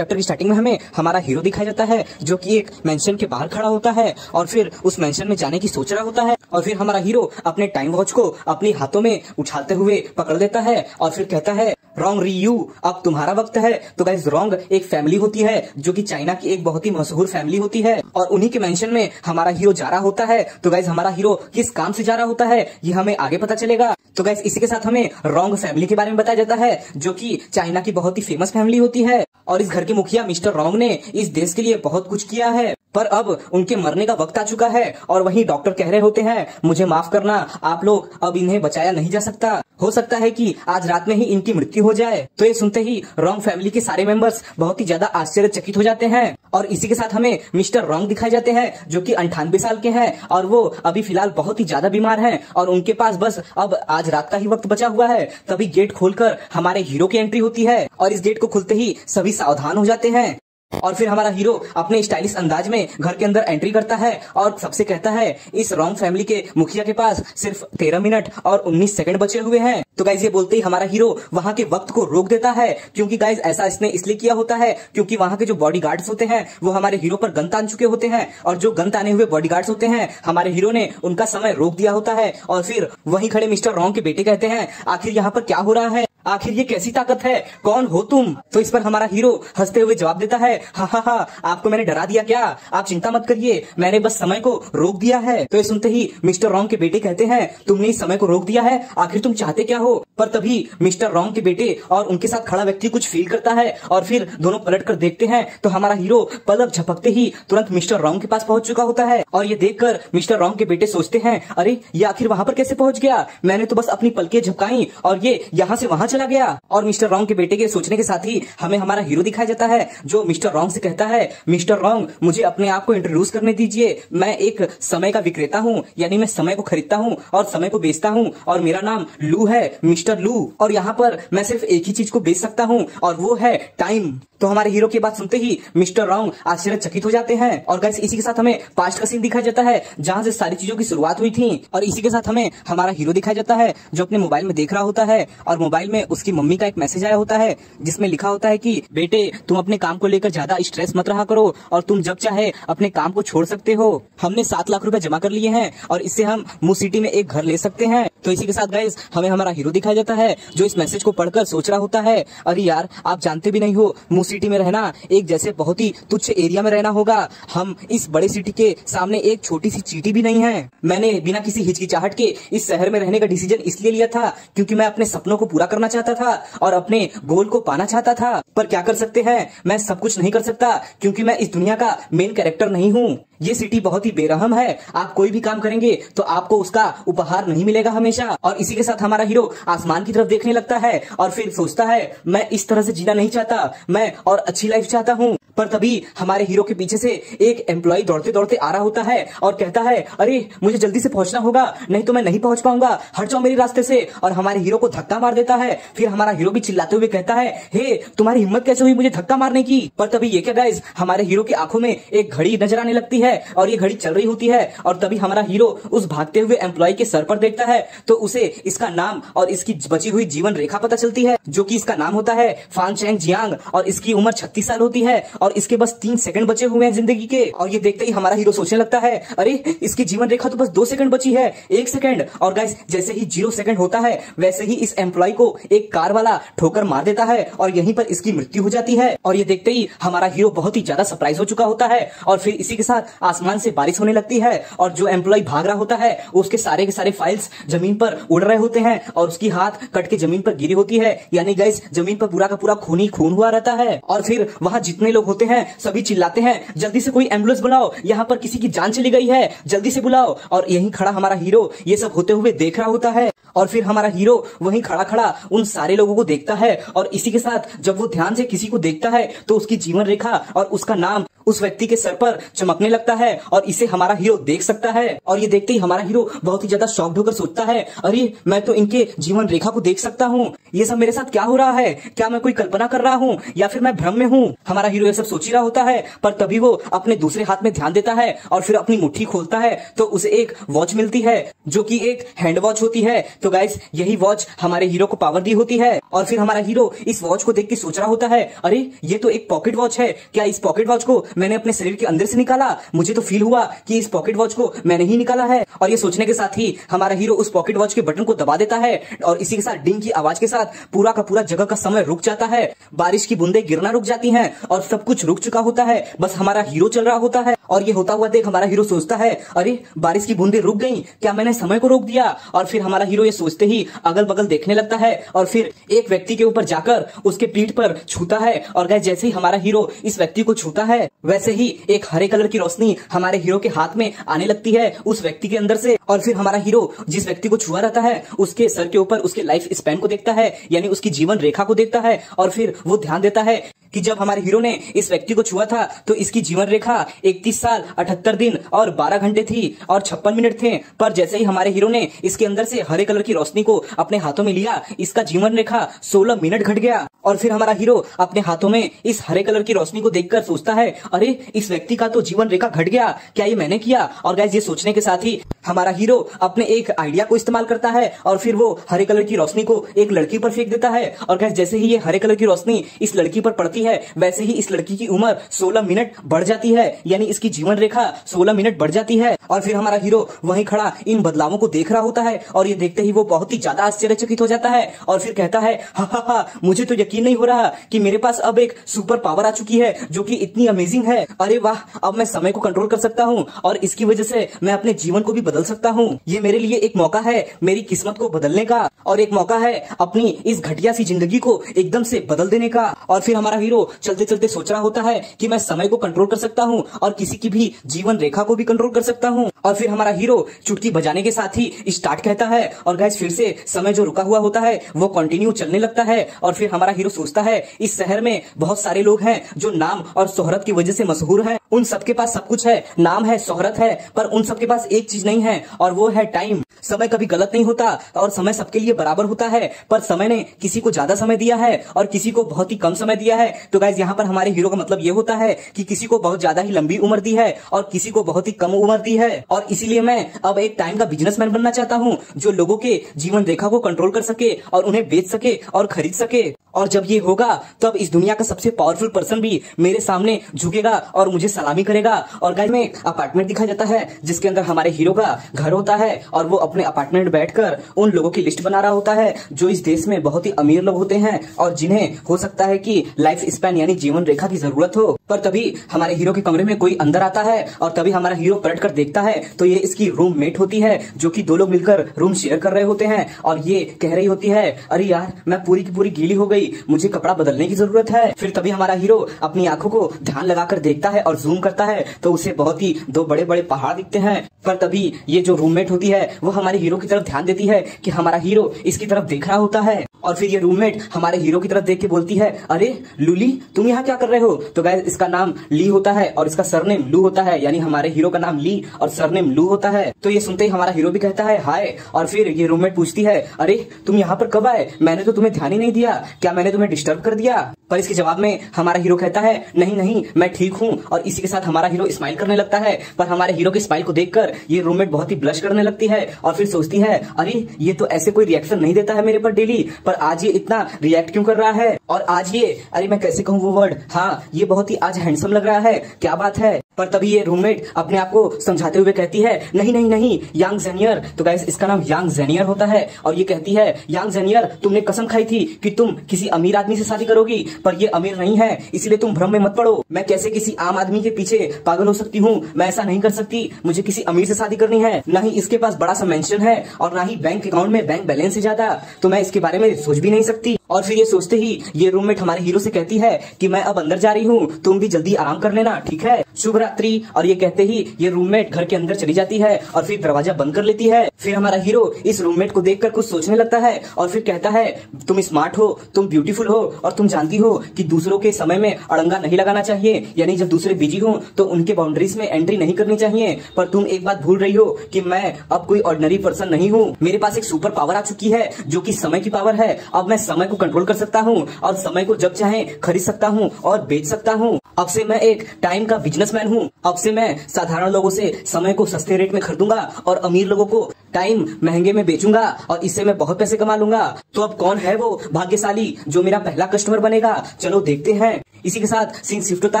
Chapter की starting में हमें हमारा हीरो दिखाया जाता है जो कि एक मेंशन के बाहर खड़ा होता है और फिर उस मेंशन में जाने की सोच रहा होता है और फिर हमारा हीरो अपने टाइम वॉच को अपने हाथों में उछालते हुए पकड़ लेता है और फिर कहता है रॉन्ग रियू, अब तुम्हारा वक्त है। तो गाइस रॉन्ग एक फैमिली होती है जो कि चाइना की एक बहुत ही मशहूर फैमिली होती है और उन्हीं के मेंशन में हमारा हीरो जा रहा होता है। तो गाइस हमारा हीरो किस काम से जा रहा होता है ये हमें आगे पता चलेगा। तो गाइस इसी के साथ हमें रॉन्ग फैमिली के बारे में बताया जाता है जो कि चाइना की बहुत ही फेमस फैमिली होती है और इस घर के मुखिया मिस्टर रॉन्ग ने इस देश के लिए बहुत कुछ किया है, पर अब उनके मरने का वक्त आ चुका है और वहीं डॉक्टर कह रहे होते हैं मुझे माफ करना, आप लोग अब इन्हें बचाया नहीं जा सकता, हो सकता है कि आज रात में ही इनकी मृत्यु हो जाए। तो ये सुनते ही रॉन्ग फैमिली के सारे मेंबर्स बहुत ही ज्यादा आश्चर्यचकित हो जाते हैं और इसी के साथ हमें मिस्टर रॉन्ग दिखाए जाते हैं जो कि 98 साल के हैं और वो अभी फिलहाल बहुत ही ज्यादा बीमार हैं और उनके पास बस अब आज रात का ही वक्त बचा हुआ है। तभी गेट खोलकर हमारे हीरो की एंट्री होती है और इस गेट को खुलते ही सभी सावधान हो जाते हैं और फिर हमारा हीरो अपने स्टाइलिश अंदाज में घर के अंदर एंट्री करता है और सबसे कहता है इस रॉन्ग फैमिली के मुखिया के पास सिर्फ 13 मिनट और 19 सेकंड बचे हुए हैं। तो गाइज ये बोलते ही हमारा हीरो वहां के वक्त को रोक देता है क्योंकि गाइज ऐसा इसने इसलिए किया होता है क्योंकि वहां के जो बॉडीगार्ड्स होते हैं वो हमारे हीरो पर गन तान चुके होते हैं और जो गन ताने हुए बॉडीगार्ड्स होते हैं हमारे हीरो ने उनका समय रोक दिया होता है। और फिर वहीं खड़े मिस्टर रॉन्ग के बेटे कहते हैं आखिर यहाँ पर क्या हो रहा है, आखिर ये कैसी ताकत है, कौन हो तुम। तो इस पर हमारा हीरो हंसते हुए जवाब देता है हा हा हा, आपको मैंने डरा दिया क्या, आप चिंता मत करिए, मैंने बस समय को रोक दिया है। तो ये सुनते ही मिस्टर रॉन्ग के बेटे कहते हैं तुमने इस समय को रोक दिया है, आखिर तुम चाहते क्या हो। पर तभी मिस्टर रॉन्ग के बेटे और उनके साथ खड़ा व्यक्ति कुछ फील करता है और फिर दोनों पलट कर देखते हैं तो हमारा हीरो पलक झपकते ही तुरंत मिस्टर रॉन्ग के पास पहुंच चुका होता है और ये देखकर मिस्टर रॉन्ग के बेटे सोचते हैं अरे ये आखिर वहां पर कैसे पहुंच गया, मैंने तो बस अपनी पलकें झपकाई और ये यहाँ से वहां चला गया। और मिस्टर रॉन्ग के बेटे के सोचने के साथ ही हमें हमारा हीरो दिखाया जाता है जो मिस्टर रॉन्ग से कहता है मिस्टर रॉन्ग मुझे अपने आप को इंट्रोड्यूस करने दीजिए, मैं एक समय का विक्रेता हूँ, यानी मैं समय को खरीदता हूँ और समय को बेचता हूँ और मेरा नाम लू है, मिस्टर लू, और यहाँ पर मैं सिर्फ एक ही चीज को बेच सकता हूँ और वो है टाइम। तो हमारे हीरो की बात सुनते ही मिस्टर रॉन्ग आश्चर्यचकित हो जाते हैं और गाइस इसी के साथ हमें पास्ट का सीन दिखाया जाता है जहां से सारी चीजों की शुरुआत हुई थी और इसी के साथ हमें हमारा हीरो दिखाया जाता है जो अपने मोबाइल में देख रहा होता है और मोबाइल में उसकी मम्मी का एक मैसेज आया होता है जिसमें लिखा होता है कि बेटे तुम अपने काम को लेकर ज्यादा स्ट्रेस मत रहा करो और तुम जब चाहे अपने काम को छोड़ सकते हो, हमने 7 लाख रुपए जमा कर लिए हैं और इससे हम मू सिटी में एक घर ले सकते हैं। तो इसी के साथ गाइस हमें हमारा हीरो दिखाया जाता है जो इस मैसेज को पढ़कर सोच रहा होता है अरे यार आप जानते भी नहीं हो मू सिटी में रहना एक जैसे बहुत ही तुच्छ एरिया में रहना होगा, हम इस बड़े सिटी के सामने एक छोटी सी चींटी भी नहीं है। मैंने बिना किसी हिचकिचाहट के इस शहर में रहने का डिसीजन इसलिए लिया था क्योंकि मैं अपने सपनों को पूरा करना चाहता था और अपने गोल को पाना चाहता था, पर क्या कर सकते हैं, मैं सब कुछ नहीं कर सकता क्योंकि मैं इस दुनिया का मेन कैरेक्टर नहीं हूँ। ये सिटी बहुत ही बेरहम है, आप कोई भी काम करेंगे तो आपको उसका उपहार नहीं मिलेगा हमेशा। और इसी के साथ हमारा हीरो आसमान की तरफ देखने लगता है और फिर सोचता है मैं इस तरह से जीना नहीं चाहता, मैं और अच्छी लाइफ चाहता हूँ। पर तभी हमारे हीरो के पीछे से एक एम्प्लॉय दौड़ते दौड़ते आ रहा होता है और कहता है अरे मुझे जल्दी से पहुंचना होगा नहीं तो मैं नहीं पहुंच पाऊंगा, हट जाओ मेरे रास्ते से, और हमारे हीरो को धक्का मार देता है। फिर हमारा हीरो भी चिल्लाते हुए कहता है हे तुम्हारी हिम्मत कैसे हुई मुझे धक्का मारने की। पर तभी ये क्या गाइस हमारे हीरो की आंखों में एक घड़ी नजर आने लगती है और ये घड़ी चल रही होती है और तभी हमारा हीरो उस भागते हुए एम्प्लॉय के सर पर देखता है तो उसे इसका नाम और इसकी बची हुई जीवन रेखा पता चलती है जो कि इसका नाम होता है फान चैंग जियांग और इसकी उम्र 36 साल होती है और इसके बस 3 सेकंड बचे हुए हैं जिंदगी के। और ये देखते ही हमारा हीरो सोचने लगता है अरे इसकी जीवन रेखा तो बस 2 सेकंड बची है, 1 सेकंड। और गाइस जैसे ही 0 सेकंड होता है वैसे ही इस एम्प्लॉय को एक कार वाला ठोकर मार देता है और यहीं पर इसकी मृत्यु हो जाती है। और ये देखते ही हमारा हीरो बहुत ही ज्यादा सरप्राइज हो चुका होता है और फिर इसी के साथ आसमान से बारिश होने लगती है और जो एम्प्लॉय भाग रहा होता है उसके सारे के सारे फाइल्स जमीन पर उड़ रहे होते हैं और उसकी हाथ कट के जमीन पर गिरी होती है, यानी गाइस जमीन पर पूरा का पूरा खून ही खून हुआ रहता है। और फिर वहां जितने लोग होते हैं सभी चिल्लाते हैं जल्दी से कोई एम्बुलेंस बुलाओ, यहाँ पर किसी की जान चली गई है, जल्दी से बुलाओ। और यहीं खड़ा हमारा हीरो ये सब होते हुए देख रहा होता है और फिर हमारा हीरो वहीं खड़ा खड़ा उन सारे लोगों को देखता है और इसी के साथ जब वो ध्यान से किसी को देखता है तो उसकी जीवन रेखा और उसका नाम उस व्यक्ति के सर पर चमकने लगता है और इसे हमारा हीरो देख सकता है। और ये देखते ही हमारा हीरो बहुत ही ज्यादा शॉक्ड होकर सोचता है अरे मैं तो इनके जीवन रेखा को देख सकता हूँ, ये सब मेरे साथ क्या हो रहा है? क्या मैं कोई कल्पना कर रहा हूँ या फिर मैं भ्रम में हूँ? हमारा हीरो ये सब सोच ही रहा होता है, पर तभी वो अपने दूसरे हाथ में ध्यान देता है और फिर अपनी मुट्ठी खोलता है तो उसे एक वॉच मिलती है जो कि एक हैंड वॉच होती है। तो गाइस यही वॉच हमारे हीरो को पावर दी होती है और फिर हमारा हीरो इस वॉच को देख के सोच रहा होता है, अरे ये तो एक पॉकेट वॉच है, क्या इस पॉकेट वॉच को मैंने अपने शरीर के अंदर से निकाला? मुझे तो फील हुआ कि इस पॉकेट वॉच को मैंने ही निकाला है। और ये सोचने के साथ ही हमारा हीरो उस पॉकेट वॉच के बटन को दबा देता है और इसी के साथ डिंग की आवाज के साथ पूरा का पूरा जगह का समय रुक जाता है, बारिश की बूंदें गिरना रुक जाती हैं और सब कुछ रुक चुका होता है, बस हमारा हीरो चल रहा होता है। और ये होता हुआ देख हमारा हीरो सोचता है, अरे बारिश की बूंदें रुक गई, क्या मैंने समय को रोक दिया? और फिर हमारा हीरो ये सोचते ही अगल बगल देखने लगता है और फिर एक व्यक्ति के ऊपर जाकर उसके पीठ पर छूता है और गाइस जैसे ही हमारा हीरो इस व्यक्ति को छूता है वैसे ही एक हरे कलर की रोशनी हमारे हीरो के हाथ में आने लगती है उस व्यक्ति के अंदर से। और फिर हमारा हीरो जिस व्यक्ति को छुआ रहता है उसके सर के ऊपर उसके लाइफ स्पैन को देखता है, यानी उसकी जीवन रेखा को देखता है और फिर वो ध्यान देता है कि जब हमारे हीरो ने इस व्यक्ति को छुआ था तो इसकी जीवन रेखा 31 साल 78 दिन और 12 घंटे थी और 56 मिनट थे, पर जैसे ही हमारे हीरो ने इसके अंदर से हरे कलर की रोशनी को अपने हाथों में लिया इसका जीवन रेखा 16 मिनट घट गया। और फिर हमारा हीरो अपने हाथों में इस हरे कलर की रोशनी को देखकर सोचता है, अरे इस व्यक्ति का तो जीवन रेखा घट गया, क्या ये मैंने किया? और गाइस ये सोचने के साथ ही हमारा हीरो अपने एक आइडिया को इस्तेमाल करता है और फिर वो हरे कलर की रोशनी को एक लड़की पर फेंक देता है और गाइस जैसे ही ये हरे कलर की रोशनी इस लड़की पर पड़ती है वैसे ही इस लड़की की उम्र 16 मिनट बढ़ जाती है, यानी इसकी जीवन रेखा 16 मिनट बढ़ जाती है। और फिर हमारा हीरो वहीं खड़ा इन बदलावों को देख रहा होता है और ये देखते ही वो बहुत ही ज्यादा आश्चर्यचकित हो जाता है और फिर कहता है, हा मुझे तो यकीन नहीं हो रहा कि मेरे पास अब एक सुपर पावर आ चुकी है जो कि इतनी अमेजिंग है। अरे वाह, अब मैं समय को कंट्रोल कर सकता हूँ और इसकी वजह से मैं अपने जीवन को भी बदल सकता हूँ। ये मेरे लिए एक मौका है मेरी किस्मत को बदलने का और एक मौका है अपनी इस घटिया सी जिंदगी को एकदम से बदल देने का। और फिर हमारा हीरो चलते चलते सोच रहा होता है कि मैं समय को कंट्रोल कर सकता हूँ और किसी की भी जीवन रेखा को भी कंट्रोल कर सकता हूँ। और फिर हमारा हीरो चुटकी बजाने के साथ ही स्टार्ट कहता है और गाइस फिर से समय जो रुका हुआ होता है वो कंटिन्यू चलने लगता है। और फिर हमारा हीरो सोचता है, इस शहर में बहुत सारे लोग हैं जो नाम और शोहरत की वजह से मशहूर हैं, उन सबके पास सब कुछ है, नाम है, शोहरत है, पर उन सबके पास एक चीज नहीं है और वो है टाइम। समय कभी गलत नहीं होता और समय सबके लिए बराबर होता है, पर समय ने किसी को ज्यादा समय दिया है और किसी को बहुत ही कम समय दिया है। तो गाइस यहाँ पर हमारे हीरो का मतलब ये होता है कि किसी को बहुत ज्यादा ही लंबी उम्र दी है और किसी को बहुत ही कम उम्र दी है। और इसीलिए मैं अब एक टाइम का बिजनेसमैन बनना चाहता हूँ जो लोगों के जीवन रेखा को कंट्रोल कर सके और उन्हें बेच सके और खरीद सके। और जब ये होगा तब इस दुनिया का सबसे पावरफुल पर्सन भी मेरे सामने झुकेगा और मुझे सलामी करेगा। और गाइस में अपार्टमेंट दिखाया जाता है जिसके अंदर हमारे हीरो का घर होता है और वो अपने अपार्टमेंट में बैठकर उन लोगों की लिस्ट बना रहा होता है जो इस देश में बहुत ही अमीर लोग होते हैं और जिन्हें हो सकता है कि लाइफ स्पैन यानी जीवन रेखा की जरूरत हो। पर तभी हमारे हीरो के कमरे में कोई अंदर आता है और तभी हमारा हीरो पलट कर देखता है तो ये इसकी रूममेट होती है जो कि दो लोग मिलकर रूम शेयर कर रहे होते हैं और ये कह रही होती है, अरे यार मैं पूरी की पूरी गीली हो गई, मुझे कपड़ा बदलने की जरूरत है। फिर तभी हमारा हीरो अपनी आंखों को ध्यान लगाकर देखता है और जूम करता है तो उसे बहुत ही दो बड़े बड़े पहाड़ दिखते हैं। पर तभी ये जो रूममेट होती है वो हमारे हीरो की तरफ ध्यान देती है कि हमारा हीरो इसकी तरफ देख रहा होता है और फिर ये रूममेट हमारे हीरो की तरफ देख के बोलती है, अरे लूली तुम यहाँ क्या कर रहे हो? तो गाइस इसका नाम ली होता है और इसका सरनेम लू होता है, यानी हमारे हीरो का नाम ली और सरनेम लू होता है। तो ये सुनते ही हमारा हीरो भी कहता है हाय। और फिर ये रूममेट पूछती है, अरे तुम यहाँ पर कब आए? मैंने तो तुम्हें ध्यान ही नहीं दिया, क्या मैंने तुम्हें डिस्टर्ब कर दिया? पर इसके जवाब में हमारा हीरो कहता है, नहीं नहीं मैं ठीक हूँ। और इसी के साथ हमारा हीरो स्माइल करने लगता है। पर हमारे हीरो की स्माइल को देखकर ये रूममेट बहुत ही ब्लश करने लगती है और फिर सोचती है, अरे ये तो ऐसे कोई रिएक्शन नहीं देता है मेरे पर डेली, पर आज ये इतना रिएक्ट क्यों कर रहा है? और आज ये, अरे मैं कैसे कहूँ वो वर्ड, हाँ ये बहुत ही आज हैंडसम लग रहा है, क्या बात है? पर तभी ये रूममेट अपने आप को समझाते हुए कहती है, नहीं नहीं नहीं यांग जेनियर। तो गाइस इसका नाम यांग जेनियर होता है और ये कहती है, यांग जेनियर तुमने कसम खाई थी कि तुम किसी अमीर आदमी से शादी करोगी, पर ये अमीर नहीं है, इसलिए तुम भ्रम में मत पड़ो। मैं कैसे किसी आम आदमी के पीछे पागल हो सकती हूँ? मैं ऐसा नहीं कर सकती, मुझे किसी अमीर से शादी करनी है, न ही इसके पास बड़ा सा मेंशन है और न ही बैंक अकाउंट में बैंक बैलेंस है ज्यादा, तो मैं इसके बारे में सोच भी नहीं सकती। और फिर ये सोचते ही ये रूममेट हमारे हीरो से कहती है कि मैं अब अंदर जा रही हूँ, तुम भी जल्दी आराम कर लेना, ठीक है, शुभ रात्रि, और ये कहते ही ये रूममेट घर के अंदर चली जाती है और फिर दरवाजा बंद कर लेती है। फिर हमारा हीरो इस रूममेट को देखकर कुछ सोचने लगता है और फिर कहता है तुम स्मार्ट हो, तुम ब्यूटीफुल हो और तुम जानती हो कि दूसरों के समय में अड़ंगा नहीं लगाना चाहिए, यानी जब दूसरे बिजी हो तो उनके बाउंड्रीज में एंट्री नहीं करनी चाहिए। पर तुम एक बात भूल रही हो कि मैं अब कोई ऑर्डिनरी पर्सन नहीं हूँ। मेरे पास एक सुपर पावर आ चुकी है जो कि समय की पावर है। अब मैं समय को कंट्रोल कर सकता हूँ और समय को जब चाहे खरीद सकता हूँ और बेच सकता हूँ। अब से मैं एक टाइम का बिजनेसमैन हूँ। अब से मैं साधारण लोगों से समय को सस्ते रेट में खरीदूंगा और अमीर लोगों को टाइम महंगे में बेचूंगा और इससे मैं बहुत पैसे कमा लूंगा। तो अब कौन है वो भाग्यशाली जो मेरा पहला कस्टमर बनेगा? चलो देखते हैं। इसी के साथ सीन शिफ्ट होता